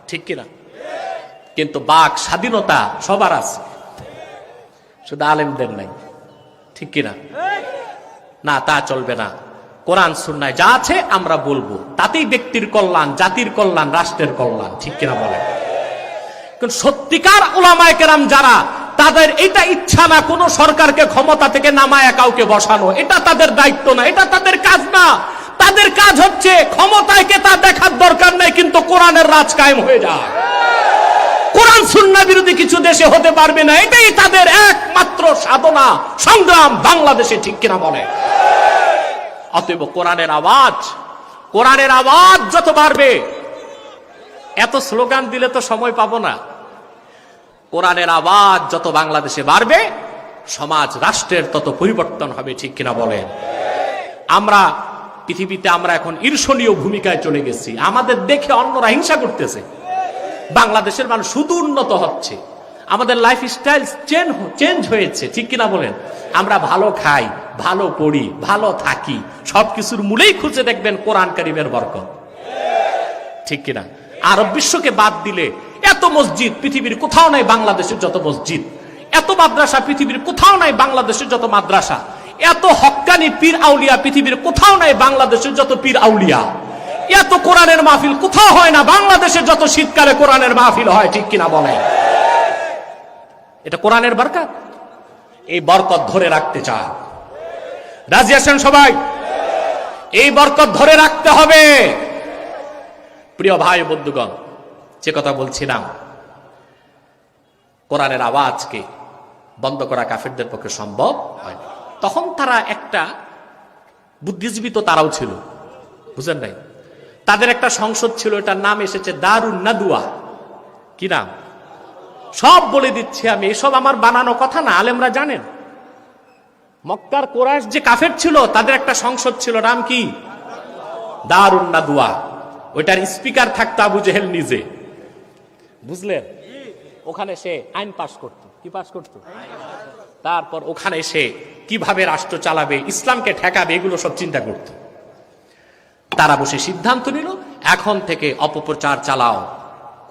ঠিক কিনা? কিন্তু বাক স্বাধীনতা সবার আছে, শুধু আলেমদের নাই, ঠিক কিনা? না, তা চলবে না। কোরআন সুন্নায় যা আছে আমরা বলবো, তাতেই ব্যক্তির কল্যাণ, জাতির কল্যাণ, রাষ্ট্রের কল্যাণ, ঠিক কিনা বলেন? কিন্তু সত্যিকার উলামায়ে কেরাম যারা, তাদের এটা ইচ্ছা না কোন সরকারকে ক্ষমতা থেকে নামায়া কাউকে বসানো, এটা তাদের দায়িত্ব না, এটা তাদের কাজ না। তাদের কাজ হচ্ছে ক্ষমতায় কে তা দেখার দরকার নাই, কিন্তু কোরআনের রাজ কায়েম হয়ে যায়। কোরআন সুন্নাহ বিরোধী কিছু দেশে হতে পারবে না, এটাই তাদের একমাত্র সাধনা সংগ্রাম বাংলাদেশে, ঠিক কিনা বলে? অতএব কোরআনের আওয়াজ যত বাড়বে, এত স্লোগান দিলে তো সময় পাবো না। কোরআনের আওয়াজ যত বাংলাদেশে বাড়বে, সমাজ রাষ্ট্রের তত পরিবর্তন হবে, ঠিক কিনা বলেন? আমরা পৃথিবীতে আমরা এখন ঈর্ষণীয় ভূমিকায় চলে গেছি, আমাদের দেখে অন্যরা হিংসা করতেছে। বাংলাদেশের মানুষ শুধু উন্নত হচ্ছে, আমাদের লাইফ স্টাইল চেঞ্জ হয়েছে, ঠিক কিনা বলেন? আমরা ভালো খাই, ভালো পড়ি, ভালো থাকি, সবকিছুর মূলেই খুঁজে দেখবেন কোরআন কারীমের বরকত, ঠিক কিনা? আরব বিশ্বকে বাদ দিলে এত মসজিদ পৃথিবীর কোথাও নাই বাংলাদেশের যত মসজিদ, এত মাদ্রাসা পৃথিবীর কোথাও নাই বাংলাদেশের যত মাদ্রাসা, এত হক্কানি পীর আউলিয়া পৃথিবীর কোথাও নাই বাংলাদেশের যত পীর আউলিয়া, এত কোরআনের মাহফিল কোথাও হয় না বাংলাদেশের যত শীতকালে কোরআনের মাহফিল হয়, ঠিক কিনা বলেন? এটা কোরআনের বরকত। এই বরকত ধরে রাখতে চায়, রাজি আছেন সবাই? এই বরকত ধরে রাখতে হবে। প্রিয় ভাই বন্ধুগণ, যে কথা বলছিলাম, কোরআনের আওয়াজকে বন্ধ করা কাফেরদের পক্ষে সম্ভব হয় না। তখন তারা একটা বুদ্ধিজীবী, তো তারাও ছিল, বুঝেন নাই? তাদের একটা সংসদ ছিল, এটার নাম এসেছে দারুন নাদুয়া। কি নাম? সব বলে দিচ্ছি আমি, এসব আমার বানানো কথা না, আলেমরা জানেন। মক্কার কুরাইশ যে কাফের ছিল, তাদের একটা সংসদ ছিল, নাম কি? দারুন নাদুয়া। ওইটার স্পিকার থাকতো আবু জেহেল নিজে, বুঝলেন? ওখানে সে আইন পাশ করত। কি পাশ করত? তারপর ওখানে সে কিভাবে রাষ্ট্র চালাবে, ইসলামকে ঠেকাবে, এগুলো সব চিন্তা করত। তারা বসে সিদ্ধান্ত নিল, এখন থেকে অপপ্রচার চালাও,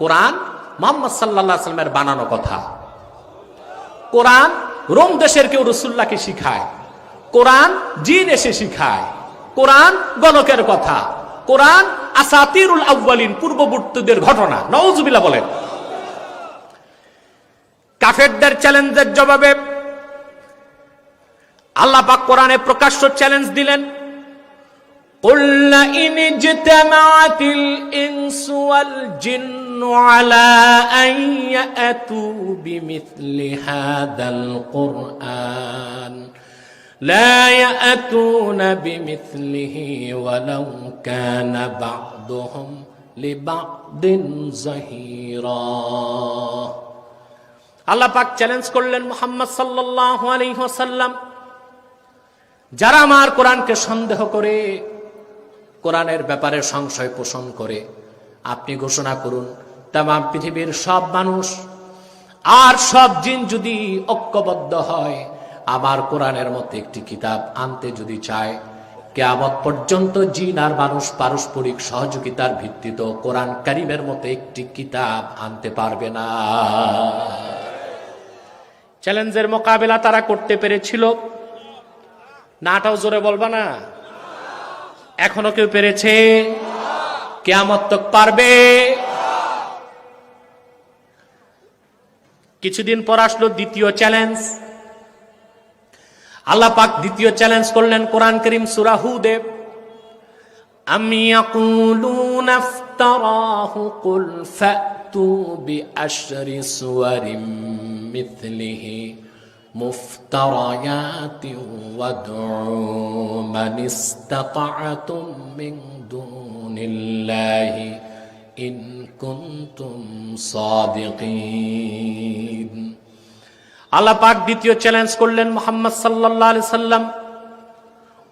কোরআন মুহাম্মদ সাল্লাল্লাহু আলাইহি ওয়াসাল্লামের বানানো কথা। কোরআন রোম দেশের কেউ রাসূলুল্লাহকে শিখায়, কোরআন জিন এসে শিখায়, কোরআন গণকের কথা, কোরআন আসাতিরুল আউয়ালিন, পূর্ববর্তীদের ঘটনা। নাউজুবিল্লাহ বলেন। কাফেরদের চ্যালেঞ্জের জবাবে আল্লাহ পাক কোরআনে প্রকাশ্য চ্যালেঞ্জ দিলেন, قُلْ إِنِ اجْتَمَعَتِ الْإِنسُ وَالْجِنُّ عَلَىٰ أَن يَأْتُوا بِمِثْلِ هَٰذَا الْقُرْآنِ لَا يَأْتُونَ بِمِثْلِهِ وَلَوْ كَانَ بَعْضُهُمْ لِبَعْضٍ ظَهِيرًا। আল্লাহ পাক চ্যালেঞ্জ করলেন মুহাম্মদ সাল্লাল্লাহু আলাইহি ওয়াসাল্লাম, যারা আমার কোরআনকে সন্দেহ করে, কোরআনের ব্যাপারে সংশয় পোষণ করে, আপনি ঘোষণা করুন তামাম পৃথিবীর সব মানুষ আর সব জিন যদি ঐক্যবদ্ধ হয় আমার কোরআনের মতো একটি কিতাব আনতে যদি চায়, কিয়ামত পর্যন্ত জিন আর মানুষ পারস্পরিক সহযোগিতার ভিত্তিতে কোরআন কারীমের মতো একটি কিতাব আনতে পারবে না। চ্যালেঞ্জের মোকাবেলা তারা করতে পেরেছিল? নাটাও জোরে বলবা না? এখনো কেউ পেরেছে? কিয়ামত তক পারবে? কিছুদিন পর আসলো দ্বিতীয় চ্যালেঞ্জ। আল্লাহ পাক দ্বিতীয় চ্যালেঞ্জ করলেন কোরআন কারীম সূরা হুদে, আম ইয়াকুলুনা ইফতারাহু কুল ফাতু বিআশরি সুওয়ারিম মিথলিহি মুফতারায়াতিন ওয়াদউ মান ইসতাতা'তুম মিন দুনিল্লাহি ইন কুনতুম সাদিকিন। আল্লাহ পাক দ্বিতীয় চ্যালেঞ্জ করলেন মুহাম্মদ সাল্লাল্লাহু আলাইহি সাল্লাম,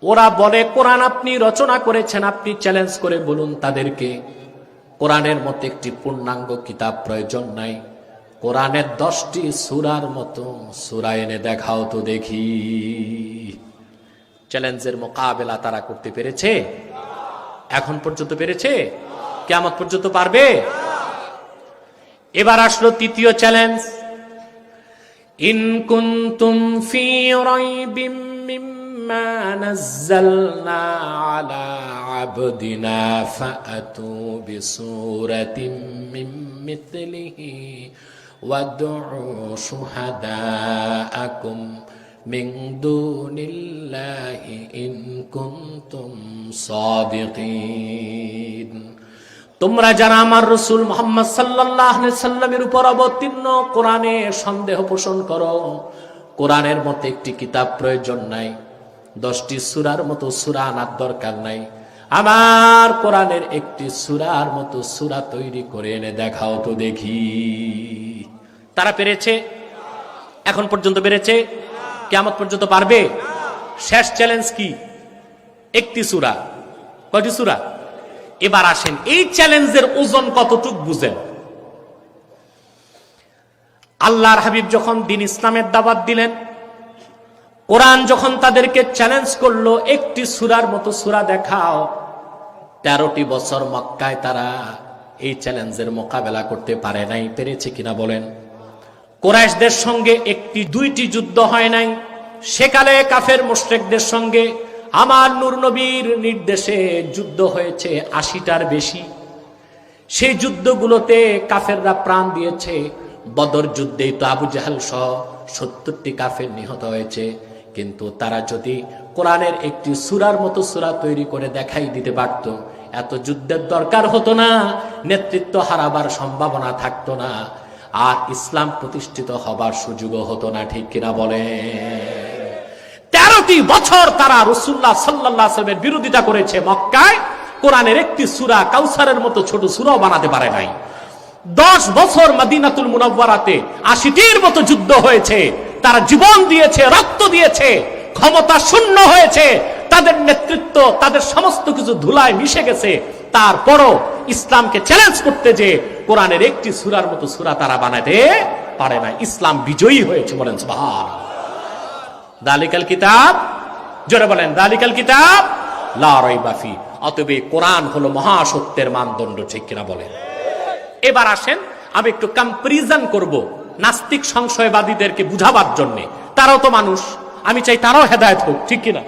ওরা বলে কোরআন আপনি রচনা করেছেন, আপনি চ্যালেঞ্জ করে বলুন তাদেরকে কোরআনের মতো একটি পূর্ণাঙ্গ কিতাব প্রয়োজন নাই, কোরআনের 10টি সূরার মতো সূরা এনে দেখাও তো দেখি। চ্যালেঞ্জের মোকাবেলা তারা করতে পেরেছে? এখন পর্যন্ত পেরেছে? কিয়ামত পর্যন্ত পারবে? এবার আসলো তৃতীয় চ্যালেঞ্জ, ইন কুনতুম ফি রাইবিম মিম্মা নাযালনা আলা আবদিনা ফাআতু বিসূরাতিন মিন মিথলিহি ওয়াদউ শুহাদাআকুম মিন দুনিল্লাহি ইন কুনতুম সাদিকিন। তোমরা যারা আমার রাসূল মুহাম্মদ সাল্লাল্লাহু আলাইহি সাল্লামের উপর অবতীর্ণ কোরআনে সন্দেহ পোষণ করো, কোরআনের মতো একটি কিতাব প্রয়োজন নাই, 10টি সূরার মতো সূরা আনার দরকার নাই, আমার কোরআনের একটি সূরার মতো সূরা তৈরি করে এনে দেখাও তো দেখি। তারা পেরেছে? এখন পর্যন্ত পেরেছে? কিয়ামত পর্যন্ত পারবে? শেষ চ্যালেঞ্জ কি? একটি সূরা। কয়টি সূরা? এবার আসেন এই চ্যালেঞ্জের ওজন কতটুক বুঝেন। আল্লাহর হাবিব যখন দ্বীন ইসলামের দাওয়াত দিলেন, কোরআন যখন তাদেরকে চ্যালেঞ্জ করলো একটি সূরার মতো সূরা দেখাও, 13টি বছর মক্কায় তারা এই চ্যালেঞ্জের মোকাবেলা করতে পারে নাই। পেরেছে কিনা বলেন? কুরাইশদের সঙ্গে একটি দুইটি যুদ্ধ হয় নাই, সেকালে কাফের মুশরিকদের সঙ্গে আমার নূর নবীর নির্দেশে যুদ্ধ হয়েছে 80টার বেশি। সেই যুদ্ধগুলোতে কাফেররা প্রাণ দিয়েছে। বদর যুদ্ধেই তো আবু জাহেল সহ 70টি কাফের নিহত হয়েছে। কিন্তু তারা যদি কোরআনের একটি সূরার মতো সূরা তৈরি করে দেখাই দিতে পারত, এত যুদ্ধের দরকার হতো না, নেতৃত্ব হারাবার সম্ভাবনা থাকতো না, আর ইসলাম প্রতিষ্ঠিত হবার সুযোগও হতো না। ঠিক কিনা বলে? 13টি বছর তারা রাসূলুল্লাহ সাল্লাল্লাহু আলাইহি ওয়াসাল্লামের বিরোধিতা করেছে মক্কায়, কোরআনের একটি সূরা কাউসারের মতো ছোট সূরাও বানাতে পারে নাই। 10 বছর মদিনাতুল মুনাওয়ারাতে 80টির মতো যুদ্ধ হয়েছে, তারা জীবন দিয়েছে, রক্ত দিয়েছে, ক্ষমতা শূন্য হয়েছে, তাদের নেতৃত্ব, তাদের সমস্ত কিছু ধুলায় মিশে গেছে। তারপরও ইসলামকে চ্যালেঞ্জ করতে যে কোরআনের একটি সূরার মতো সূরা তারা বানাতে পারে না। ইসলাম বিজয়ী হয়েছে। বলেন সুবহানাল্লাহ। দালিকাল কিতাব, জোরে বলেন দালিকাল কিতাব লা রাইবা ফি। অতএব কোরআন হলো মহাসত্যের মানদণ্ড। ঠিক কিনা বলেন? এবার আসেন আমি একটু কম্পারিজন করব নাস্তিক সংশয়বাদীদেরকে বুঝাবার জন্য। তারাও তো মানুষ, আমি চাই তারাও হেদায়েত হোক। ঠিক কিনা?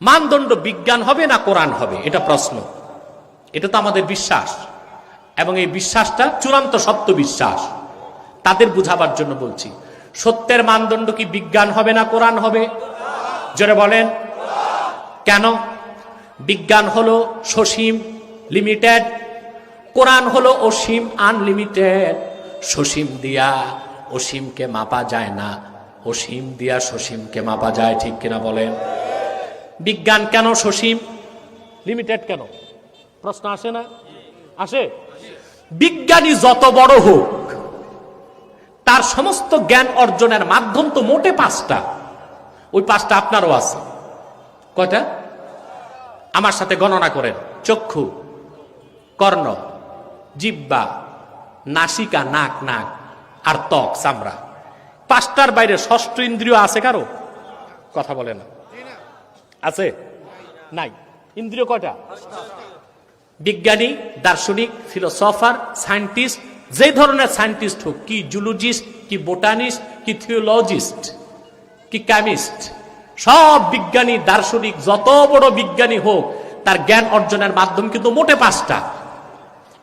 মানদণ্ড বিজ্ঞান হবে না কোরআন হবে, এটা প্রশ্ন। এটা তো আমাদের বিশ্বাস, এবং এই বিশ্বাসটা চূড়ান্ত সত্য বিশ্বাস। তাদের বুঝাবার জন্য বলছি, সত্যের মানদণ্ড কি বিজ্ঞান হবে না কোরআন হবে? জোরে বলেন। কেন? বিজ্ঞান হলো সসীম, লিমিটেড, কোরআন হলো অসীম, আনলিমিটেড। সসীম দিয়া অসীমকে মাপা যায় না, অসীম দিয়া সসীমকে মাপা যায়। ঠিক কিনা বলেন? বিজ্ঞান কেন সসীম, লিমিটেড কেন? প্রশ্ন আসে না? আসে। বিজ্ঞানী যত বড় হোক, তার সমস্ত জ্ঞান অর্জনের মাধ্যম তো মোটে 5টা। ওই 5টা আপনারও আছে। কয়টা? আমার সাথে গণনা করেন। চক্ষু, কর্ণ, জিহ্বা, নাসিকা, নাক আর ত্বক, চামড়া। 5টার বাইরে 6ষ্ঠ ইন্দ্রিয় আছে কারো? কথা বলে না। আছে? নাই। ইন্দ্রিয় কয়টা? বিজ্ঞানী, দার্শনিক, ফিলোসফার, সায়েন্টিস্ট, যে ধরনের সায়েন্টিস্ট হোক, কি জুলজিস্ট, কি বোটানিস্ট, কি থিওলজিস্ট, কি কেমিস্ট, সব বিজ্ঞানী, দার্শনিক, যত বড় বিজ্ঞানী হোক, তার জ্ঞান অর্জনের মাধ্যম কিন্তু মোটে 5টা।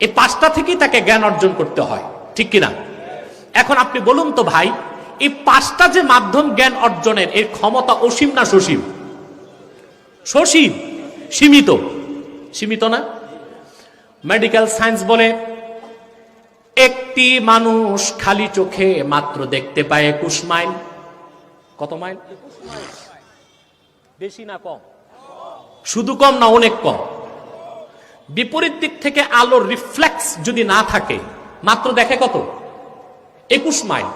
এই 5টা থেকেই তাকে জ্ঞান অর্জন করতে হয়, ঠিক কিনা? এখন আপনি বলুন তো ভাই, এই 5টা যে মাধ্যম জ্ঞান অর্জনের, এর ক্ষমতা অসীম না সসীম? সসীম। সীমিত? সীমিত না। মেডিকেল সায়েন্স বলে একটি মানুষ খালি চোখে মাত্র দেখতে পায় 21 মাইল। কত মাইল? বেশি না কম? শুধু কম না, অনেক কম। বিপরীত দিক থেকে আলোর রিফ্লেক্স যদি না থাকে, মাত্র দেখে কত? 21 মাইল।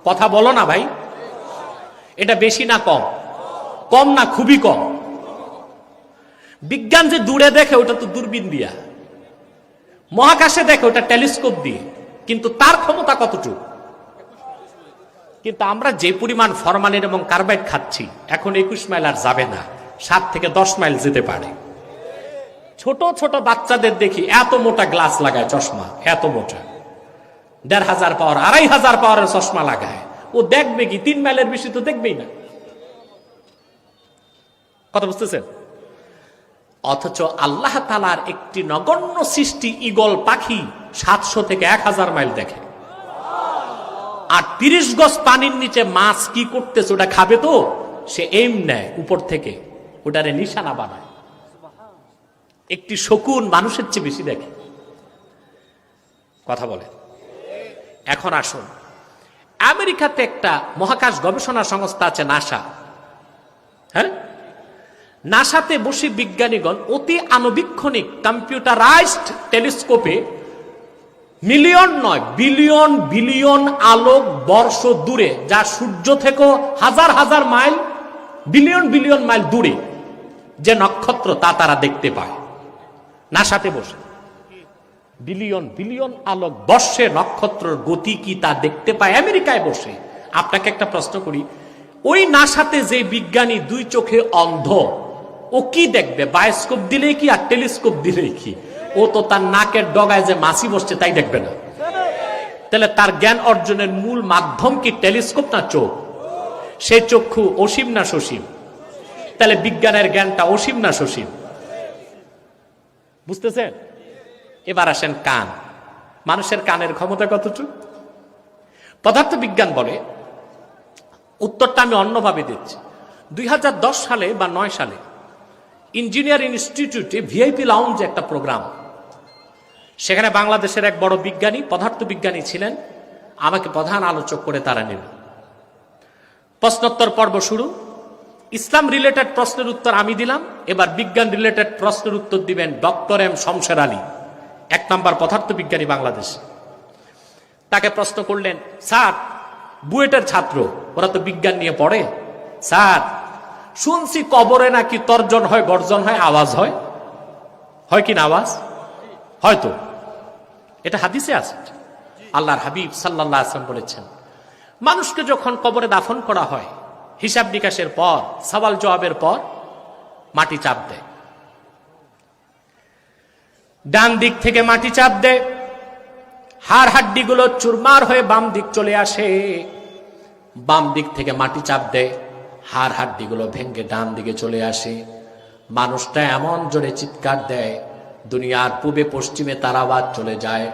কথা বলো না ভাই, এটা বেশি না কম? কম না, খুবই কম। বিজ্ঞান যে দূরে দেখে, ওটা তো দূরবীন দিয়া। মহাকাশে দেখে, ওটা টেলিস্কোপ দিয়ে। কিন্তু তার ক্ষমতা কতটুকু? কিন্তু আমরা যে পরিমাণ ফরমালিন এবং কার্বাইড খাচ্ছি, এখন 21 মাইল আর যাবে না, 7 থেকে 10 মাইল যেতে পারে। ছোট ছোট বাচ্চাদের দেখি এত মোটা গ্লাস লাগায়, চশমা এত মোটা, 1500 পাওয়ার, 2500 পাওয়ারের চশমা লাগায়। ও দেখবে কি? 3 মাইলের বেশি তো দেখবেই না। কথা বুঝতেছেন? অথচ আল্লাহ তাআলার একটি নগণ্য সৃষ্টি ঈগল পাখি 700 থেকে 1000 মাইল দেখে। আর 30 গজ পানির নিচে মাছ কি করতেছে ওটা খাবে, তো সে এম নেয় উপর থেকে, ওটারে নিশানা বানায়। একটি শকুন মানুষের চেয়ে বেশি দেখে। কথা বলে। এখন আসুন, আমেরিকাতে একটা মহাকাশ গবেষণা সংস্থা আছে, নাসা। হ্যাঁ, নাসাতে বসে বিজ্ঞানীগণ অতি আণুবীক্ষণিক কম্পিউটারাইজড টেলিস্কোপে মিলিয়ন নয়, বিলিয়ন বিলিয়ন আলোক বর্ষ দূরে, যা সূর্য থেকে হাজার হাজার মাইল, বিলিয়ন বিলিয়ন মাইল দূরে যে নক্ষত্র, তা তারা দেখতে পায় নাসাতে বসে। বিলিয়ন বিলিয়ন আলোক বর্ষে নক্ষত্রের গতি কি তা দেখতে পায় আমেরিকায় বসে। আপনাকে একটা প্রশ্ন করি, ওই নাসাতে যে বিজ্ঞানী 2 চোখে অন্ধ, ও কি দেখবে? বায়োস্কোপ দিলেই কি আর টেলিস্কোপ দিলেই কি? ও তো তার নাকের ডগায় যে মাছি বসছে তাই দেখবে না। তাহলে তার জ্ঞান অর্জনের মূল মাধ্যম কি টেলিস্কোপ না চোখ? সেই চক্ষু অসীম না সসীম? তাহলে বিজ্ঞানের জ্ঞানটা অসীম না সসীম? বুঝতেছেন? এবার আসেন কান। মানুষের কানের ক্ষমতা কতটুকু? পদার্থ বিজ্ঞান বলে, উত্তরটা আমি অন্যভাবে দিচ্ছি। 2010 সালে বা 9 সালে ইঞ্জিনিয়ার ইনস্টিটিউটে ভিআইপি লাউঞ্জ একটা প্রোগ্রাম, সেখানে বাংলাদেশের এক বড় বিজ্ঞানী, পদার্থ বিজ্ঞানী ছিলেন, আমাকে প্রধান আলোচক করে তারা নিল। প্রশ্নোত্তর পর্ব শুরু। ইসলাম রিলেটেড প্রশ্নের উত্তর আমি দিলাম, এবার বিজ্ঞান রিলেটেড প্রশ্নের উত্তর দিবেন ডক্টর এম শমশের আলী, 1 নম্বর পদার্থ বিজ্ঞানী বাংলাদেশ। তাকে প্রশ্ন করলেন, স্যার বুয়েটের ছাত্র, ওরা তো বিজ্ঞান নিয়ে পড়ে, স্যার শুনছি কবরে নাকি তর্জন হয়, গর্জন হয়, আওয়াজ হয়, হয় কি না আওয়াজ? হয়তো এটা হাদিসে আছে। আল্লাহর হাবিব সাল্লাল্লাহু আলাইহি ওয়াসাল্লাম বলেছেন, মানুষকে যখন কবরে দাফন করা হয়, হিসাব নিকাশের পর, সওয়াল জবাবের পর মাটি চাপ দেয়। ডান দিক থেকে মাটি চাপ দেয়, হাড় হাড্ডিগুলো চুরমার হয়ে বাম দিক চলে আসে। বাম দিক থেকে মাটি চাপ দেয়, হাড় হাড্ডিগুলো ভেঙে ডান দিকে চলে আসে। মানুষটা এমন জোরে চিৎকার দেয়, দুনিয়ার পূবে পশ্চিমে তার আওয়াজ চলে যায়।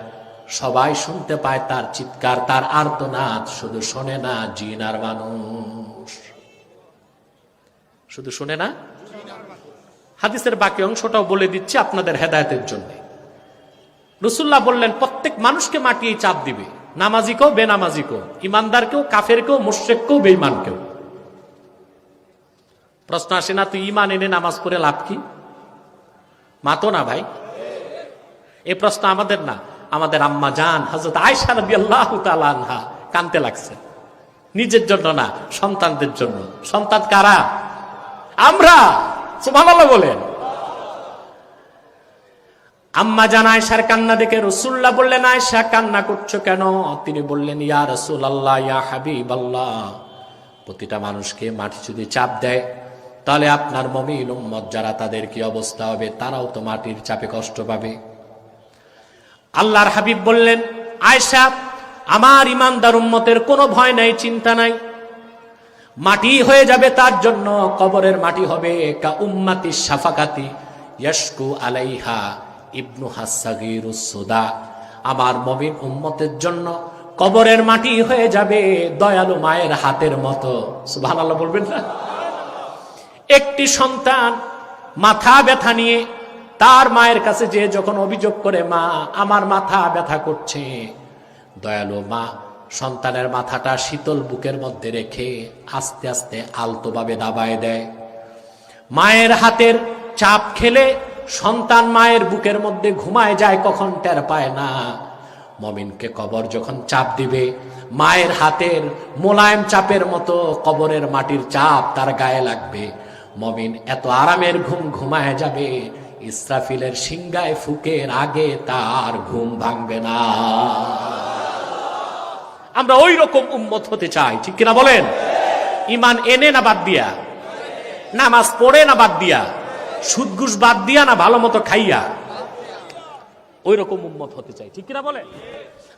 সবাই শুনতে পায় তার চিৎকার, তার আর্তনাদ, শুধু শোনে না জিন আর মানুষ। শুধু শুনে না। হাদিসের বাকি অংশটাও বলে দিচ্ছি আপনাদের হেদায়েতের জন্য। রাসূলুল্লাহ বললেন, প্রত্যেক মানুষকে মাটি চাপ দিবে, নামাজিকেও বেনামাজিকেও, ইমানদারকেও কাফেরকেও, মুশরিককেও বেঈমানকেও। প্রশ্ন আসে না, তুই ইমান এনে নামাজ পড়ে লাভ কি? মাতো না ভাই। এই প্রশ্ন আমাদের না, আমাদের আম্মা জান হযরত আয়েশা রাদিয়াল্লাহু তাআলা আনহা কানতে লাগছে, নিজের জন্য না, সন্তানদের জন্য। সন্তান কারা? আমরা। সুবহানাল্লাহ বলেন। আম্মা জান আয়েশার কান্না দেখে রাসূলুল্লাহ বললেন, আয়েশা কান্না করছো কেন? তিনি বললেন, ইয়া রাসূলুল্লাহ, ইয়া হাবিবাল্লাহ, প্রতিটা মানুষকে মাটি যদি চাপ দেয় তাহলে আপনার মুমিন উম্মত যারা, তাদের কি অবস্থা হবে? তারাও তো মাটির চাপে কষ্ট পাবে। আল্লাহর হাবিব বললেন, আয়েশা, আমার ইমানদার উম্মতের কোনো ভয় নাই, চিন্তা নাই। মাটি হয়ে যাবে তার জন্য, কবরের মাটি হবে কা উম্মতি শাফাকাতি ইয়াশকু আলাইহা ইবনু হাসাগিরুস সুদা। আমার মুমিন উম্মতের জন্য কবরের মাটি হয়ে যাবে দয়ালু মায়ের হাতের মতো। সুবহানাল্লাহ বলবেন না? একটি সন্তান মাথা ব্যথা নিয়ে তার মায়ের কাছে যে যখন অভিযোগ করে, মা আমার মাথা ব্যথা করছে, দয়ালু মা সন্তানের মাথাটা শীতল বুকের মধ্যে রেখে আস্তে আস্তে আলতোভাবে দাবায় দেয়। মায়ের হাতের চাপ খেলে সন্তান মায়ের বুকের মধ্যে ঘুমায় যায়, কখন টের পায় না। মুমিনকে কবর যখন চাপ দিবে, মায়ের হাতের মোলায়েম চাপের মতো কবরের মাটির চাপ তার গায়ে লাগবে। মুমিন এত আরামের ঘুম ঘুমায় যাবে, ইসরাফিলের সিংহায় ফুকের আগে তার ঘুম ভাঙবে না। আমরা ওই রকম উম্মত হতে চাই, ঠিক কিনা বলেন? ঈমান এনে না বাদ দিয়া, নামাজ পড়ে না বাদ দিয়া, সুদ ঘুষ বাদ দিয়া না ভালো মতো খাইয়া, ওই রকম উম্মত হতে চাই, ঠিক কিনা বলে?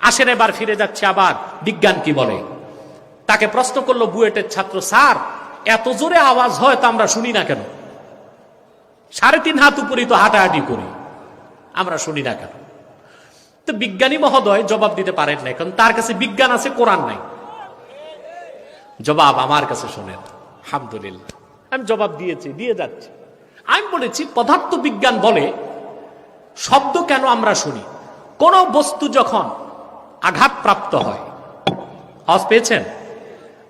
আসেন এবার ফিরে যাচ্ছে আবার বিজ্ঞান কি বলে। তাকে প্রশ্ন করলো বুয়েটের ছাত্র, স্যার এত জোরে আওয়াজ হয় তো আমরা শুনি না কেন? 3.5 হাত উপরই তো হাঁটাহাঁটি করি, আমরা শুনি না কেন? তো বিজ্ঞানী মহোদয় জবাব দিতে পারেন না, কারণ তার কাছে বিজ্ঞান আছে, কোরআন নাই। জবাব আমার কাছে শোনেন। আলহামদুলিল্লাহ, আমি জবাব দিয়েছি, দিয়ে যাচ্ছি। আমি বলেছি পদার্থ বিজ্ঞান বলে শব্দ কেন আমরা শুনি? কোন বস্তু যখন আঘাতপ্রাপ্ত হয়, আওয়াজ পেয়েছেন?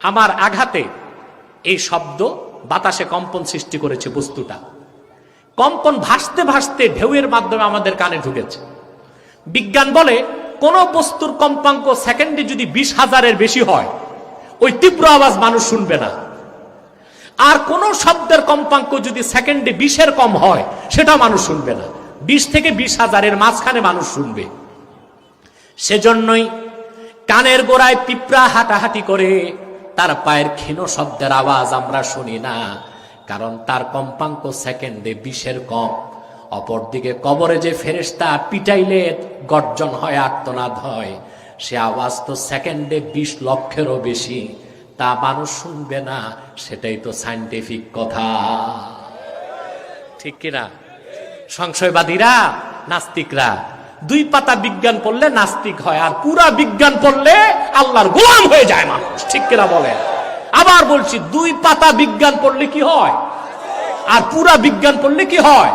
আমার আঘাতে এই শব্দ বাতাসে কম্পন সৃষ্টি করেছে, বস্তুটা কম্পন ভাসতে ভাসতে ঢেউয়ের মাধ্যমে আমাদের কানে ঢুকেছে। বিজ্ঞান বলে কোন বস্তুর কম্পাঙ্ক সেকেন্ডে যদি 20,000-এর বেশি হয়, ওই তীব্র আওয়াজ মানুষ শুনবে না। আর কোন শব্দের কম্পাঙ্ক যদি সেকেন্ডে 20-এর কম হয়, সেটা মানুষ শুনবে না। 20 থেকে 20,000-এর মাঝখানে মানুষ শুনবে। সেজন্যই কানের গোড়ায় পিঁপড়া হাঁটাহাঁটি করে, তার পায়ের ক্ষীণ শব্দের আওয়াজ আমরা শুনি না, কারণ তার কম্পাঙ্ক সেকেন্ডে 20-এর কম। অপরদিকে কবরে যে ফেরেশতা পিটাইলে গর্জন হয়, আর্তনাদ হয়, সে আওয়াজ তো সেকেন্ডে 20 লক্ষেরও বেশি, তা মানুষ শুনবে না। সেটাই তো সায়েন্টিফিক কথা, ঠিক কিনা? সংশয়বাদীরা, নাস্তিকরা 2 পাতা বিজ্ঞান পড়লে নাস্তিক হয়, আর পুরা বিজ্ঞান পড়লে আল্লাহর গোলাম হয়ে যায় মানুষ, ঠিক কিনা বলে? আবার বলছি, 2 পাতা বিজ্ঞান পড়লে কি হয়, আর পুরা বিজ্ঞান পড়লে কি হয়?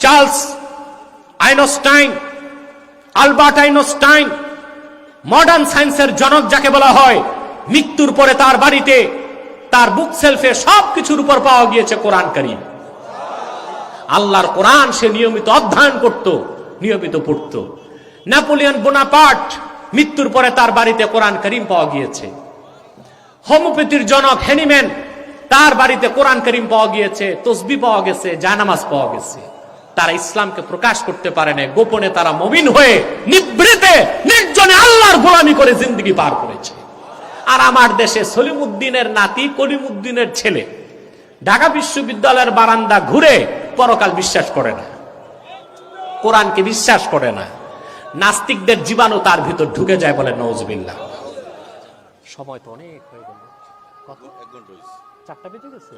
Charles Einstein, Albert Einstein, modern সায়েন্সের জনক যাকে বলা হয়, মৃত্যুর পরে তার বাড়িতে তার বুক সেলফে সবকিছুর উপর পাওয়া গিয়েছে কোরআন কারীম। আল্লাহর কোরআন সে নিয়মিত অধ্যয়ন করত, নিয়মিত পড়ত। নেপোলিয়ন বোনাপার্ট, মৃত্যুর পরে তার বাড়িতে কোরআন কারীম পাওয়া গিয়েছে। হোমিওপ্যাথির জনক হেনিম্যান, তার বাড়িতে কোরআন কারীম পাওয়া গিয়েছে, তসবিহ পাওয়া গেছে, জায়নামাজ পাওয়া গেছে। তারা ইসলামকে প্রকাশ করতে পারে না, গোপনে তারা মুমিন হয়ে নিভৃতে নির্জনে আল্লাহর গোলামি করে জিন্দেগি পার করেছে। আর আমার দেশে সলিমউদ্দিনের নাতি কলিমউদ্দিনের ছেলে ঢাকা বিশ্ববিদ্যালয়ের বারান্দা ঘুরে পরকাল বিশ্বাস করে না, কোরআনকে বিশ্বাস করে না। নাস্তিকদের জীবাণু তার ভিতর ঢুকে যায়, বলে নওয়াজবিল্লাহ। সময় তো অনেক হয়ে গেল, 4টা বেজে গেছে,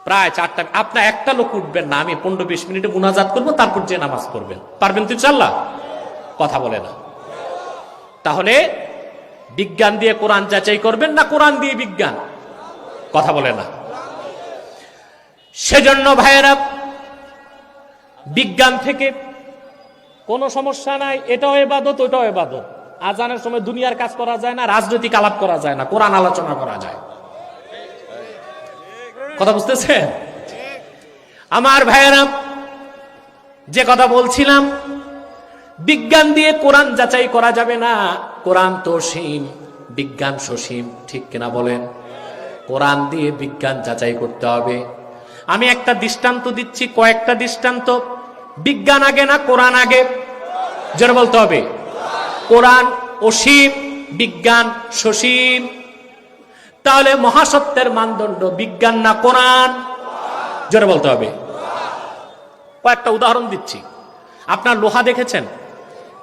প্রায় 4টা। আপনার একটা লোক উঠবেন না, আমি 15-20 মিনিটে মুনাজাত করবো, তারপর যে নামাজ পড়বেন। পারবেন তো ইনশাআল্লাহ? কথা বলে না। তাহলে বিজ্ঞান দিয়ে কোরআন যাচাই করবেন না কোরআন দিয়ে বিজ্ঞান? কথা বলে না। সেজন্য ভাইয়েরা, বিজ্ঞান থেকে কোনো সমস্যা নাই, এটাও ইবাদত, ওটাও ইবাদত। আজানের সময় দুনিয়ার কাজ করা যায় না, রাজনৈতিক আলাপ করা যায় না, কোরআন আলোচনা করা যায়। কথা বুঝতেছেন আমার ভাইয়েরা? যে কথা বলছিলাম, বিজ্ঞান দিয়ে কোরআন যাচাই করা যাবে না। কোরআন তো সীম, বিজ্ঞান সসীম, ঠিক কিনা বলেন? কোরআন দিয়ে বিজ্ঞান যাচাই করতে হবে। আমি একটা দৃষ্টান্ত দিচ্ছি, কয়েকটা দৃষ্টান্ত। বিজ্ঞান আগে না কোরআন আগে? জোরে বলতে হবে। কোরআন অসীম, বিজ্ঞান সসীম। তাহলে মহাসত্যের মানদণ্ড বিজ্ঞান না কোরআন? জোরে বলতে হবে। কয়েকটা উদাহরণ দিচ্ছি। আপনার লোহা দেখেছেন?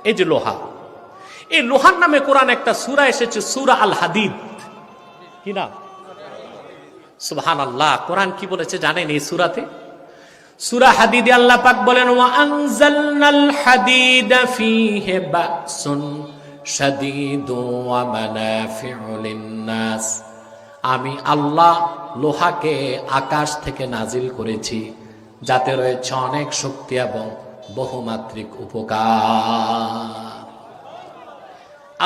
এই যে লোহা, এই লোহার নামে কোরআন একটা সূরা এসেছে, সূরা আল হাদিদ। কি নাম? সুবহানাল্লাহ। কোরআন কি বলেছে জানেন এই সূরাতে? সূরা হাদিদে আল্লাহ পাক বলেন, ওয়া আনজালনাল হাদিদা ফীহি বাসুন শাদীদু ওয়া মানাফিউ লিন-নাস। আমি আল্লাহ লোহাকে আকাশ থেকে নাজিল করেছি, যাতে রয়েছে অনেক শক্তি এবং বহুমাত্রিক উপকার।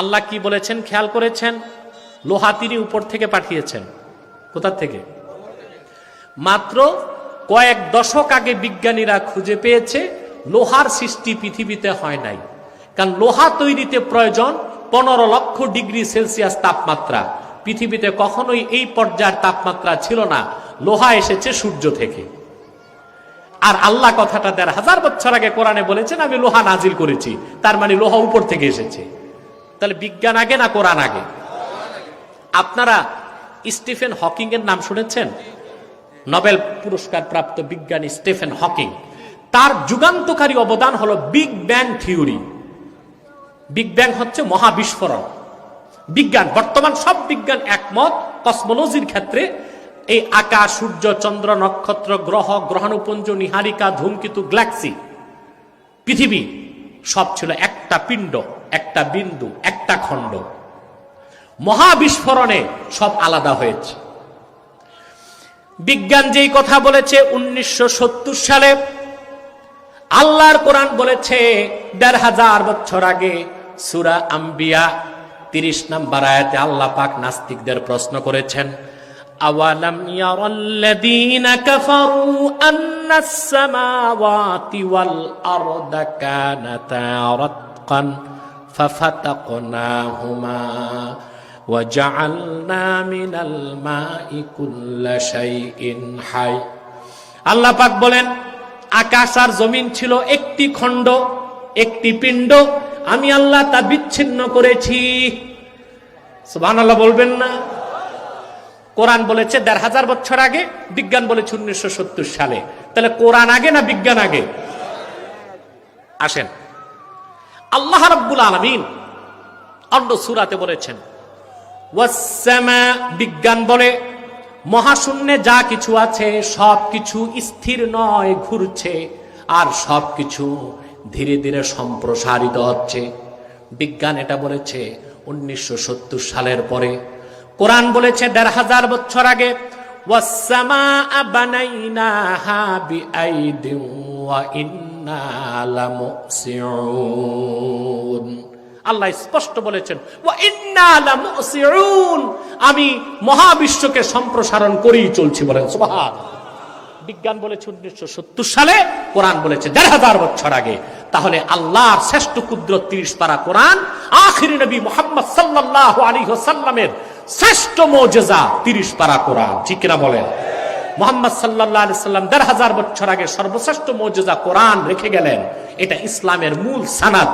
আল্লাহ কি বলেছেন খেয়াল করেছেন? লোহা তিনি উপর থেকে পাঠিয়েছেন। কোথা থেকে? মাত্র কয়েক দশক আগে বিজ্ঞানীরা খুঁজে পেয়েছে লোহার সৃষ্টি পৃথিবীতে হয় নাই। কারণ লোহা তৈরিতে প্রয়োজন 15 লক্ষ ডিগ্রি সেলসিয়াস তাপমাত্রা। পৃথিবীতে কখনোই এই পর্যায়ের তাপমাত্রা ছিল না। লোহা এসেছে সূর্য থেকে। আর আল্লাহ কথাটা 1500 বছর আগে কোরআনে বলেছেন, আমি লোহা নাজিল করেছি। তার মানে লোহা উপর থেকে এসেছে। তাহলে বিজ্ঞান আগে না কোরআন আগে? আপনারা স্টিফেন হকিং এর নাম শুনেছেন? নোবেল পুরস্কার প্রাপ্ত বিজ্ঞানী স্টিফেন হকিং। তার যুগান্তকারী অবদান হলো big bang theory. Big bang হচ্ছে মহাবিস্ফোরণ। বিজ্ঞান, বর্তমান সব বিজ্ঞান একমত কসমোলজির ক্ষেত্রে এই আকাশ, সূর্য, চন্দ্র, নক্ষত্র, গ্রহ, গ্রহাণুপুঞ্জ, নিহারিকা, ধূমকেতু, গ্যালাক্সি, পৃথিবী সব ছিল একটা পিণ্ড, একটা বিন্দু, একটা খণ্ড। মহাবিস্ফোরণে সব আলাদা হয়েছে। বিজ্ঞান যেই কথা বলেছে 1970 সালে, আল্লাহর কোরআন বলেছে 1500 বছর আগে। সূরা আম্বিয়া 30 নম্বর আয়াতে আল্লাহ পাক নাস্তিকদের প্রশ্ন করেছেন, আওয়ালাম ইয়ারাল্লাযীনা কাফারু আন্নাস সামাওয়াতি ওয়াল আরদা কানাতা রাতকান ফাফাতাকনাহুমা ওয়াজআলনা মিনাল মাই কুল্লা শাইইন হাই। আল্লাহ পাক বলেন, আকাশ আর জমিন ছিল একটি খণ্ড, একটি পিণ্ড, আমি আল্লাহ তা বিচ্ছিন্ন করেছি। সুবহানাল্লাহ বলবেন না? কোরআন বলেছে 1500 বছর আগে, বিজ্ঞান বলেছে 1970 সালে। তাহলে কোরআন আগে না বিজ্ঞান আগে? আসেন, আল্লাহ রাব্বুল আলামিন অন্য সূরাতে বলেছেন, ওয়াস-সামা, বিজ্ঞান বলে মহাশূন্যে যা কিছু আছে সব কিছু স্থির নয়, ঘুরছে, আর সব কিছু ধীরে ধীরে সম্প্রসারিত হচ্ছে। বিজ্ঞান এটা বলেছে 1970 সালের পরে। কোরআন বলেছে 1500 বছর আগে, ওয়াস-সামাআ বানাইনাহা বিআইদিন ওয়া ইন্না লামুসিউন। আল্লাহ স্পষ্ট বলেছেন, ওয়া ইন্না লামুসিউন, আমি মহাবিশ্বকে সম্প্রসারণ করেই চলছি। বলেন সুবহানাল্লাহ। বিজ্ঞান বলেছে 1970 সালে, কোরআন বলেছে 1500 বছর আগে। তাহলে আল্লাহর শ্রেষ্ঠ কুদরত 30 পারা কোরআন, আখিরি নবী মুহাম্মদ সাল্লাল্লাহু আলাইহি ওয়াসাল্লামের শ্রেষ্ঠ মুজিজা 30 পারা কোরআন, ঠিক কিনা বলেন? মুহাম্মদ সাল্লাল্লাহু আলাইহি ওয়াসাল্লাম 1500 বছর আগে সর্বশ্রেষ্ঠ মুজিজা কোরআন রেখে গেলেন। এটা ইসলামের মূল সানাদ।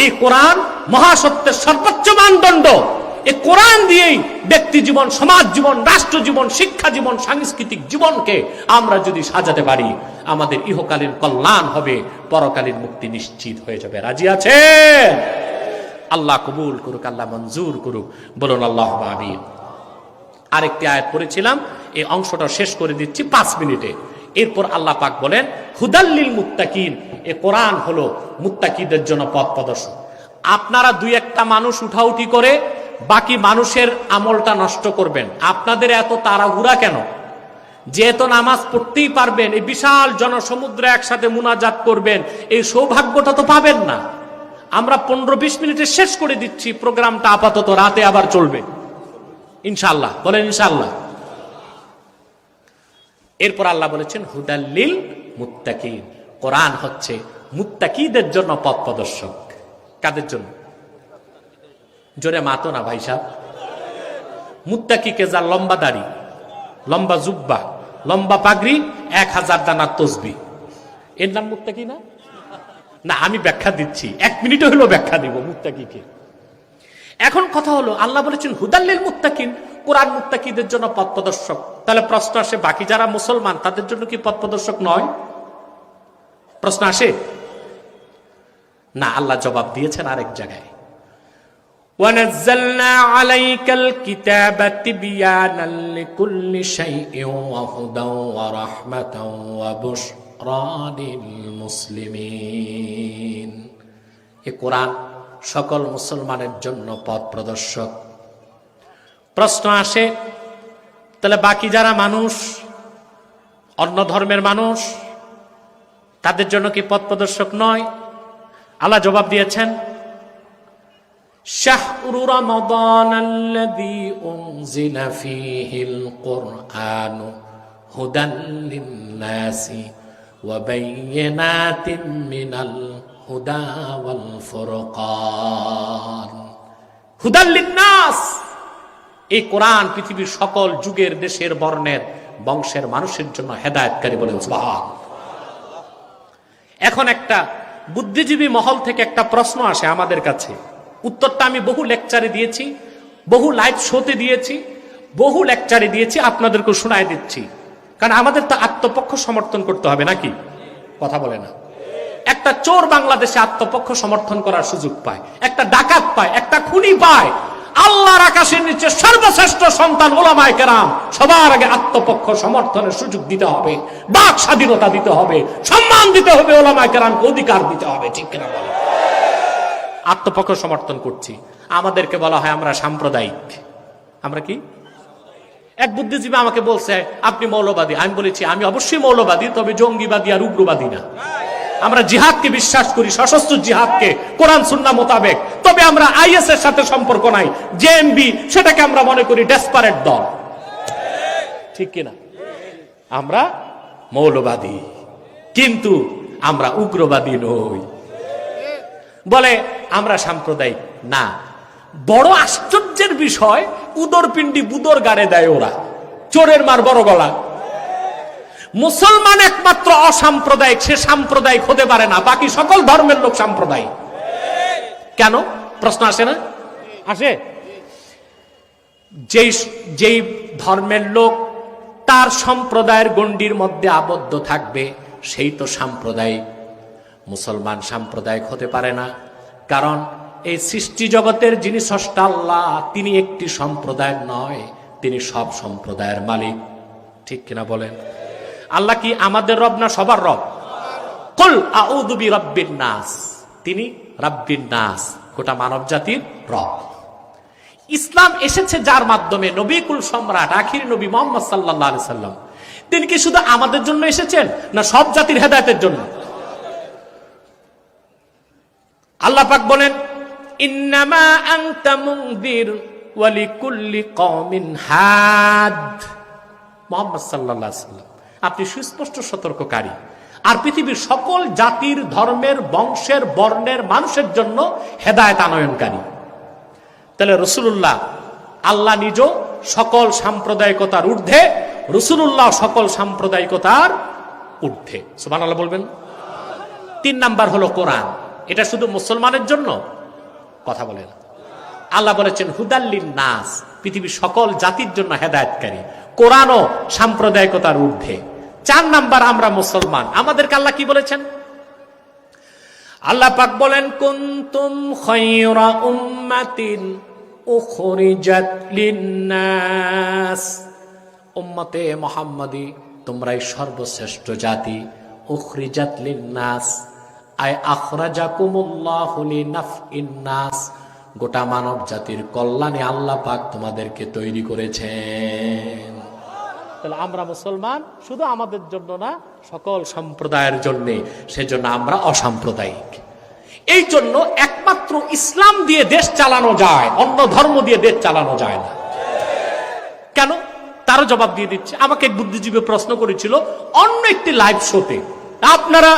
এই কোরআন মহাসত্যের সর্বোচ্চ মানদণ্ড। এই কোরআন দিয়েই ব্যক্তি জীবন, সমাজ জীবন, রাষ্ট্র জীবন, শিক্ষা জীবন, সাংস্কৃতিক জীবনকে আমরা যদি সাজাতে পারি, আমাদের ইহকালীন কল্যাণ হবে, পরকালীন মুক্তি নিশ্চিত হয়ে যাবে। রাজি আছে? আল্লাহ কবুল করুক, আল্লাহ মঞ্জুর করুক। বলুন আল্লাহুম্মা আমিন। আরেকটি আয়াত পড়েছিলাম, এই অংশটা শেষ করে দিচ্ছি 5 মিনিটে। এরপর আল্লাহ পাক বলেন, হুদাল্লিল মুত্তাকিন, এই কোরআন হলো মুত্তাকিদের জন্য পথ প্রদর্শক। আপনারা 2-1টা মানুষ উঠাউঠি করে বাকি মানুষের আমলটা নষ্ট করবেন। আপনাদের এত তাড়াহুড়া কেন? যেহেতু নামাজ পড়তেই পারবেন, এই বিশাল জনসমুদ্রে একসাথে মুনাজাত করবেন, এই সৌভাগ্যটা তো পাবেন না। আমরা 15-20 মিনিটে শেষ করে দিচ্ছি প্রোগ্রামটা, আপাতত রাতে আবার চলবে ইনশাআল্লাহ। বলেন ইনশাআল্লাহ। এরপর আল্লাহ বলেছেন হুদাল্লিল মুত্তাকিন, কোরআন হচ্ছে মুত্তাকিদের জন্য পথ প্রদর্শক। কাদের জন্য? জোরে মাতো না ভাই সাহেব। মুত্তাকিকে যার লম্বা দাড়ি, লম্বা জুব্বা, লম্বা পাগড়ি, 1000 দানার তসবিহ, এর নাম মুত্তাকি না? না, আমি ব্যাখ্যা দিচ্ছি, 1 মিনিটও হলো ব্যাখ্যা দিব মুত্তাকিকে। এখন কথা হলো, আল্লাহ বলেছেন হুদাল্লিল মুত্তাকিন, কোরআন মুত্তাকিদের জন্য পথ প্রদর্শক। তাহলে প্রশ্ন আসে, বাকি যারা মুসলমান তাদের জন্য কি পথ প্রদর্শক নয়? প্রশ্ন আসে না? আল্লাহ জবাব দিয়েছেন আরেক জায়গায়, وَنَزَّلْنَا عَلَيْكَ الْكِتَابَ تِبْيَانًا لِكُلِّ شَيْءٍ وَهُدًى وَرَحْمَةً وَبُشْرَى لِلْمُسْلِمِينَ। এই কোরআন সকল মুসলমানের জন্য পথ প্রদর্শক। প্রশ্ন আসে, তাহলে বাকি যারা মানুষ, অন্য ধর্মের মানুষ, তাদের জন্য কি পথ প্রদর্শক নয়? আল্লাহ জবাব দিয়েছেন, শাহরু রমাদানাল্লাযী উনজিলা ফীহিল কুরআনু হুদাল লিন-নাসি ওয়া বায়্যিনাতিন মিনাল হুদা ওয়াল ফুরকান। হুদাল লিন-নাস, এই কোরআন পৃথিবীর সকল যুগের, দেশের, বর্ণের, বংশের মানুষের জন্য হেদায়েতকারী। বলে সুবহানাল্লাহ। এখন একটা বুদ্ধিজীবী মহল থেকে একটা প্রশ্ন আসে আমাদের কাছে, উত্তরটা আমি বহু লেকচারে দিয়েছি, বহু লাইভ শোতে দিয়েছি, বহু লেকচারে দিয়েছি, আপনাদেরকে শোনায় দিচ্ছি, কারণ আমাদের তো আত্মপক্ষ সমর্থন করতে হবে নাকি? কথা বলে না? একটা চোর বাংলাদেশে আত্মপক্ষ সমর্থন করার সুযোগ পায়, একটা ডাকাত পায়, একটা খুনি পায়। আল্লাহর আকাশের নিচে সর্বশ্রেষ্ঠ সন্তান উলামায়ে কেরাম, সবার আগে আত্মপক্ষ সমর্থনের সুযোগ দিতে হবে, বাক স্বাধীনতা দিতে হবে, সম্মান দিতে হবে, উলামায়ে কেরামকে অধিকার দিতে হবে। ঠিক কিনা বলে? আত্মপক্ষ সমর্থন করছি, আমাদেরকে বলা হয় আমরা সাম্প্রদায়িক। আমরা কি? এক বুদ্ধিজীবী আমাকে বলছে আপনি মৌলবাদী। আমি বলেছি আমি অবশ্যই মৌলবাদী, তবে জঙ্গিবাদী আর উগ্রবাদী না। আমরা জিহাদকে বিশ্বাস করি, সশস্ত্র জিহাদকে, কোরআন সুন্নাহ মোতাবেক। তবে আমরা আইএস এর সাথে সম্পর্ক নাই, জেএমবি সেটাকে আমরা মনে করি ডেসপারেট দল। ঠিক কিনা? আমরা মৌলবাদী, কিন্তু আমরা উগ্রবাদী নই। বলে আমরা সাম্প্রদায়িক না। বড় আশ্চর্যের বিষয়, উদরপিণ্ডি বুদর গাড়ে দেয় ওরা, চোরের মার বড় গলা। মুসলমান একমাত্র অসাম্প্রদায়িক, সে সাম্প্রদায়িক হতে পারে না, বাকি সকল ধর্মের লোক সাম্প্রদায়িক। কেন? প্রশ্ন আসে না? আসে। যেই ধর্মের লোক তার সম্প্রদায়ের গণ্ডির মধ্যে আবদ্ধ থাকবে সেই তো সাম্প্রদায়িক। মুসলমান সাম্প্রদায়িক হতে পারে না, কারণ এই সৃষ্টি জগতের যিনি স্রষ্টা আল্লাহ, তিনি একটি সম্প্রদায়ের নয়, তিনি সব সম্প্রদায়ের মালিক। ঠিক কিনা বলেন? আল্লাহ কি আমাদের রব না সবার রব? কুল আউযু বিরাব্বিন নাস, তিনি রাব্বিন নাস, গোটা মানব জাতির রব। ইসলাম এসেছে যার মাধ্যমে, নবী কুল সম্রাট আখির নবী মুহাম্মদ সাল্লাল্লাহু আলাইহি সাল্লাম, তিনি কি শুধু আমাদের জন্য এসেছেন না সব জাতির হেদায়েতের জন্য? আল্লাহ পাক বলেন, ইন্নামা আনতা মুনযির ওয়া লিকুল্লি কওমিন হাদ। মুহাম্মদ সাল্লাল্লাহু আলাইহি সাল্লাম, আপনি সুস্পষ্ট সতর্ককারী, আর পৃথিবীর সকল জাতির, ধর্মের, বংশের, বর্ণের মানুষের জন্য হেদায়েত আনয়নকারী। তাহলে রাসূলুল্লাহ, আল্লাহ নিজ সকল সাম্প্রদায়িকতার ঊর্ধ্বে, রাসূলুল্লাহ সকল সাম্প্রদায়িকতার ঊর্ধ্বে। সুবহানাল্লাহ বলবেন। 3 নাম্বার হলো কোরআন, এটা শুধু মুসলমানের জন্য? কথা বলেন। আল্লাহ বলেছেন হুদাল্লিন নাস, পৃথিবীর সকল জাতির জন্য হেদায়েতকারী। কোরআনও সাম্প্রদায়িকতার ঊর্ধ্বে। 4 নাম্বার, আমরা মুসলমান, আমাদেরকে আল্লাহ কি বলেছেন? আল্লাহ পাক বলেন, কুনতুম খায়রা উম্মাতিন উখরিজাত লিন-নাস, উম্মতে মুহাম্মাদি, তোমরাই সর্বশ্রেষ্ঠ জাতি। উখরিজাত লিন-নাস আই আখরাজাকুমুল্লাহু লিনাফইন নাস, গোটা মানব জাতির কল্যাণে আল্লাহ পাক তোমাদেরকে তৈরি করেছেন। তাহলে আমরা মুসলমান শুধু আমাদের জন্য না, সকল সম্প্রদায়ের জন্য, সেজন্য আমরা অসাম্প্রদায়িক। এই জন্য একমাত্র ইসলাম দিয়ে দেশ চালানো যায়, অন্য ধর্ম দিয়ে দেশ চালানো যায় না। কেন? তারও জবাব দিয়ে দিচ্ছে। আমাকে এক বুদ্ধিজীবী প্রশ্ন করেছিল অন্য একটি লাইভ শোতে, আপনারা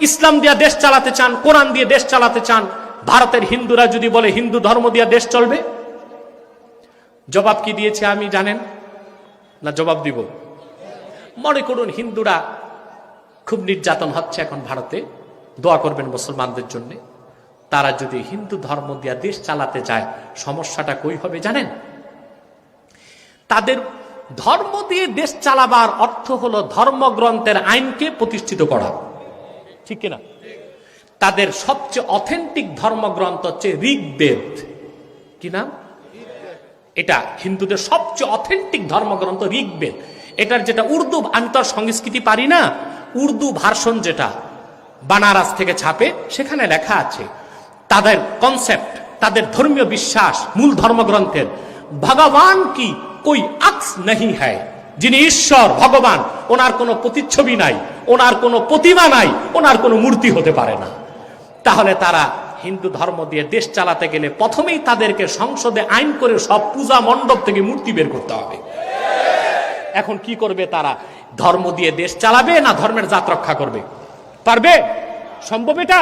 ইসলাম দিয়ে দেশ চালাতে চান, কোরআন দিয়ে দেশ চালাতে চান, ভারতের হিন্দুরা যদি বলে হিন্দু ধর্ম দিয়ে দেশ চলবে, জবাব কি দিয়েছে আমি জানেন না? জবাব দিব। মনে করুন হিন্দুরা খুব নির্যাতন হচ্ছে এখন ভারতে, দোয়া করবেন মুসলমানদের জন্য। তারা যদি হিন্দু ধর্ম দিয়া দেশ চালাতে যায়, সমস্যাটা কই হবে জানেন? তাদের ধর্ম দিয়ে দেশ চালাবার অর্থ হলো ধর্মগ্রন্থের আইনকে প্রতিষ্ঠিত করা, ঠিক কিনা? তাদের সবচেয়ে অথেন্টিক ধর্মগ্রন্থ হচ্ছে ঋগ্বেদ। কি নাম এটা? হিন্দুদের সবচেয়ে অথেন্টিক ধর্মগ্রন্থ ঋগ্বেদ। এটার যেটা উর্দু, আমি তো আর সংস্কৃতি পারি না, উর্দু ভার্সন যেটা বানারস থেকে ছাপে, সেখানে লেখা আছে তাদের কনসেপ্ট, তাদের ধর্মীয় বিশ্বাস মূল ধর্মগ্রন্থের, ভগবান কি কোই আক্স नहीं है, যিনি ঈশ্বর ভগবান, ওনার কোনো প্রতিচ্ছবি নাই, ওনার কোনো প্রতিমা নাই, ওনার কোনো মূর্তি হতে পারে না। তাহলে তারা হিন্দু ধর্ম দিয়ে দেশ চালাতে গেলে প্রথমেই তাদেরকে সংসদে আইন করে সব পূজা মণ্ডপ থেকে মূর্তি বের করতে হবে। এখন কি করবে তারা? ধর্ম দিয়ে দেশ চালাবে না ধর্মের জাত রক্ষা করবে? পারবে? সম্ভব এটা?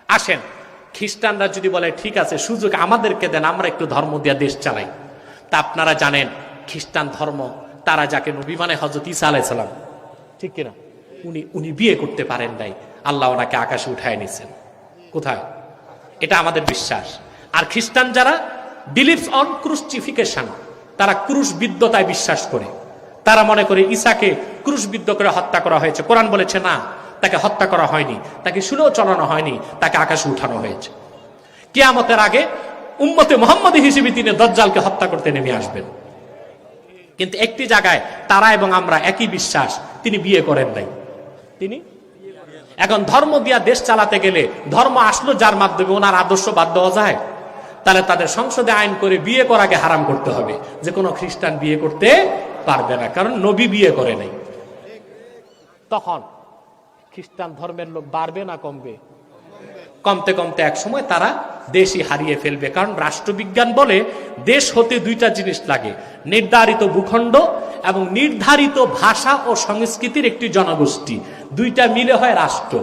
আসেন, খ্রিস্টানরা যদি বলে ঠিক আছে সুযোগ আমাদেরকে দেন, আমরা একটু ধর্ম দিয়ে দেশ চালাই। তা আপনারা জানেন খ্রিস্টান ধর্ম, তারা যাকে নবী মানে হযরত ঈসা আলাইহিস সালাম, ঠিক কিনা? উনি বিয়ে করতে পারেন নাই, আল্লাহ ওনাকে আকাশে উঠায় নিয়েছেন। কোথায়? এটা আমাদের বিশ্বাস। আর খ্রিস্টান যারা বিলিভস অন ক্রুসিফিকেশন, তারা ক্রুশবিদ্ধতায় বিশ্বাস করে। তারা মনে করে ঈসাকে ক্রুশবিদ্ধ করে হত্যা করা হয়েছে। কোরআন বলেছে না, তাকে হত্যা করা হয়নি, তাকে শুলেও চলানো হয়নি, তাকে আকাশে উঠানো হয়েছে। কিয়ামতের আগে উম্মতে মুহাম্মদী হিসেবে তিনি দাজ্জালকে হত্যা করতে নেমে আসবেন। কিন্তু একটি জায়গায় তারা এবং আমরা একই বিশ্বাস, তিনি বিয়ে করেন নাই। তিনি এখন ধর্ম দিয়া দেশ চালাতে গেলে ধর্ম আসলো যার মাধ্যমে ওনার আদর্শ বাদ দেওয়া যায়, তাহলে তাদের সংসদে আইন করে বিয়ে করাকে হারাম করতে হবে, যে কোনো খ্রিস্টান বিয়ে করতে পারবে না, কারণ নবী বিয়ে করে নাই। তখন খ্রিস্টান ধর্মের লোক বাড়বে না কমবে? কমতে কমতে এক সময় তারা দেশই হারিয়ে ফেলবে। কারণ রাষ্ট্রবিজ্ঞান বলে দেশ হতে দুইটা জিনিস লাগে, নির্ধারিত ভূখণ্ড এবং নির্ধারিত ভাষা ও সংস্কৃতির একটি জনগোষ্ঠী, দুইটা মিলে হয় রাষ্ট্র।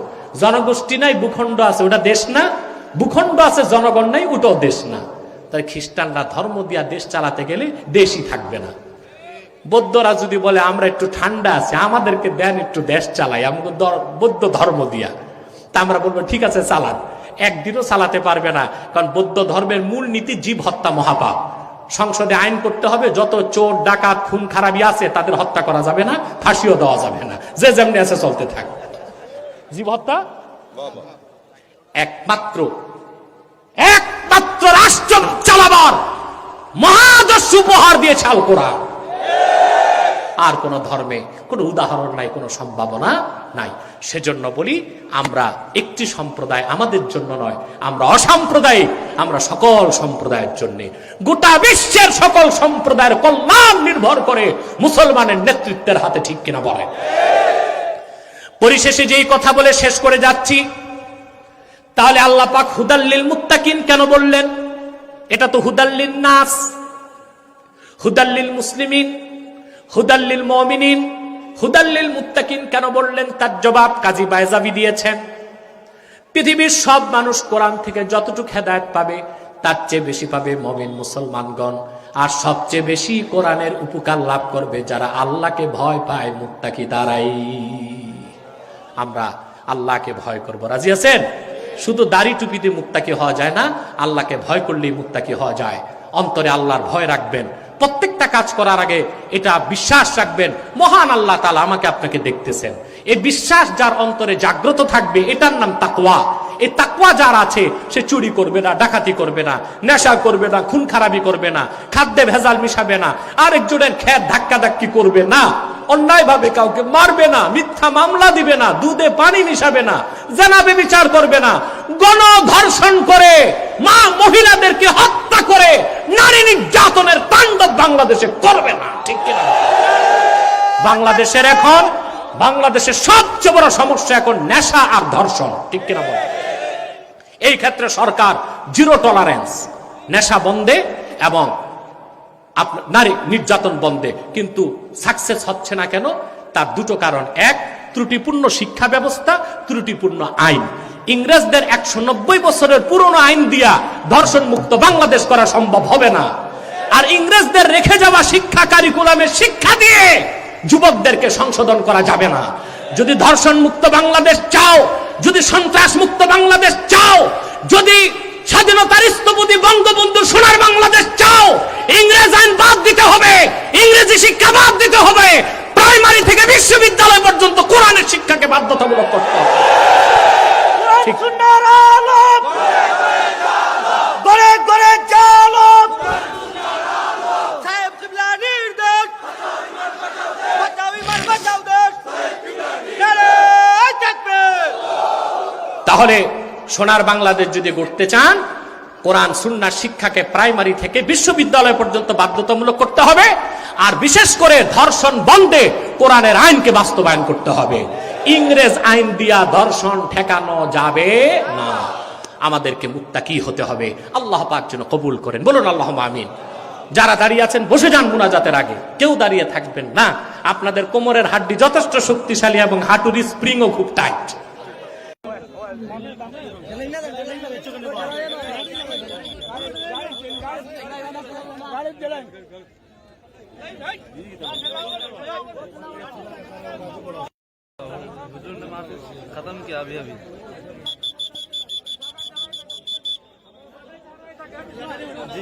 জনগোষ্ঠী নাই, ভূখণ্ড আছে, ওটা দেশ না। ভূখণ্ড আছে, জনগণ নাই, ওটাও দেশ না। তাই খ্রিস্টানরা ধর্ম দিয়া দেশ চালাতে গেলে দেশই থাকবে না। বৌদ্ধরা যদি বলে আমরা একটু ঠান্ডা আছে, আমাদেরকে দেন একটু দেশ চালাই আমাকে বৌদ্ধ ধর্ম দিয়া, তা আমরা বলবো ঠিক আছে চালান। একদিনও চালাতে পারবে না, কারণ বৌদ্ধ ধর্মের মূল নীতি জীব হত্যা মহাপাপ। সংসদে আইন করতে হবে যত চোর ডাকাত খুন খারাপি আছে তাদের হত্যা করা যাবে না, ফাঁসিও দেওয়া যাবে না, যে যেমনি আছে চলতে থাক। জীব হত্যা একমাত্র রাষ্ট্র চালাবার মহাদর্শ উপহার দিয়েছে আল কোরআন। আর কোন ধর্মে কোনো উদাহরণ নাই, কোনো সম্ভাবনা নাই। সেজন্য বলি আমরা একটি সম্প্রদায় আমাদের জন্য নয়, আমরা অসাম্প্রদায়িক, আমরা সকল সম্প্রদায়ের জন্য। গোটা বিশ্বের সকল সম্প্রদায়ের কল্যাণ নির্ভর করে মুসলমানের নেতৃত্বের হাতে, ঠিক কিনা বলে? পরিশেষে যেই কথা বলে শেষ করে যাচ্ছি, তাহলে আল্লাহ পাক হুদাল্লিল মুত্তাকিন কেন বললেন? এটা তো হুদাল্লিন নাস, হুদাল্লিল মুসলিমিন, হুদাল্লিল মুমিনিন, হুদাল্লিল মুত্তাকিন কেন বললেন? তার জবাব কাজী বাইজাবি দিয়েছেন। পৃথিবীর সব মানুষ কোরআন থেকে যতটুকু হেদায়েত পাবে তার চেয়ে বেশি পাবে মুমিন মুসলমানগণ, আর সবচেয়ে বেশি কোরআনের উপকার লাভ করবে যারা আল্লাহকে ভয় পায়, মুত্তাকি তারাই। আমরা আল্লাহকে ভয় করব, রাজি আছেন? শুধু দাড়ি টুপিতে মুত্তাকি হওয়া যায় না, আল্লাহকে ভয় করলেই মুত্তাকি হওয়া যায়। অন্তরে আল্লাহর ভয় রাখবেন, প্রত্যেকটা কাজ করার আগে এটা বিশ্বাস রাখবেন মহান আল্লাহ তাআলা আমাকে আপনাকে দেখতেছেন। এই বিশ্বাস যার অন্তরে জাগ্রত থাকবে, এটার নাম তাকওয়া। এই তাকওয়া যার আছে সে চুরি করবে না, ডাকাতি করবে না, নেশা করবে না, খুন খারাপি করবে না, খাদ্যে ভেজাল মিশাবে না, আরেকজনের খেত ধাক্কাধাক্কি করবে না, অন্যায় ভাবে কাউকে মারবে না, মিথ্যা মামলা দিবে না, দুধে পানি মিশাবে না, জেনাবে বিচার করবে না, গণধর্ষণ করে মা মহিলাদেরকে হত্যা করে নারী নির্যাতনের তাণ্ডব বাংলাদেশে করবে না, ঠিক কিনা? বাংলাদেশের সবচেয়ে বড় সমস্যা এখন নেশা আর ধর্ষণ, ঠিক কিনা বলে? এই ক্ষেত্রে সরকার জিরো টলারেন্স, নেশা বন্ধে এবং নারী নির্যাতন বন্ধে, কিন্তু সাকসেস হচ্ছে না কেন? তার দুটো কারণ। এক, ত্রুটিপূর্ণ শিক্ষা ব্যবস্থা, ত্রুটিপূর্ণ আইন। ইংরেজদের 190 বছরের পুরনো আইন দিয়া ধর্ষণ মুক্ত বাংলাদেশ করা সম্ভব হবে না। আর ইংরেজদের রেখে যাওয়া শিক্ষা কারিকুলামের শিক্ষা দিয়ে যুবকদেরকে সংশোধন করা যাবে না। যদি ধর্ষণ মুক্ত বাংলাদেশ চাও, যদি সন্ত্রাস মুক্ত বাংলাদেশ চাও, যদি স্বাধীনতার স্থপতি বঙ্গবন্ধু সোনার বাংলাদেশ চাও, ইংরেজ আইন বাদ দিতে হবে, ইংরেজি শিক্ষা বাদ দিতে হবে, প্রাইমারি থেকে বিশ্ববিদ্যালয় পর্যন্ত কোরআনের শিক্ষাকে বাধ্যতামূলক করতে হবে। কোরআন সুন্নাহর আলোক ঘরে ঘরে জালো, সাহেব কিবলা নির্দেশ, বাঁচাও ইমান বাঁচাও দেশ, নারায়ে তাকবীর। তাহলে সোনার বাংলাদেশ যদি গড়তে চান, কোরআন সুন্নাহর শিক্ষাকে প্রাইমারি থেকে বিশ্ববিদ্যালয় পর্যন্ত বাধ্যতামূলক করতে হবে। আর বিশেষ করে ধর্ষণ বন্ধে কোরআনের আইনকে বাস্তবায়ন করতে হবে। ইংরেজ আইন দিয়া ধর্ষণ ঠেকানো যাবে না। আমাদেরকে মুত্তাকি হতে হবে। আল্লাহ পাক যেন কবুল করেন, বলুন আল্লাহুম্মা আমিন। যারা দাঁড়িয়ে আছেন বসে যান মুনাজাতের আগে, কেউ দাঁড়িয়ে থাকবেন না। আপনাদের কোমরের হাড্ডি যথেষ্ট শক্তিশালী এবং হাঁটুর স্প্রিংও খুব টাইট। खत्म किया अभी अभी। जी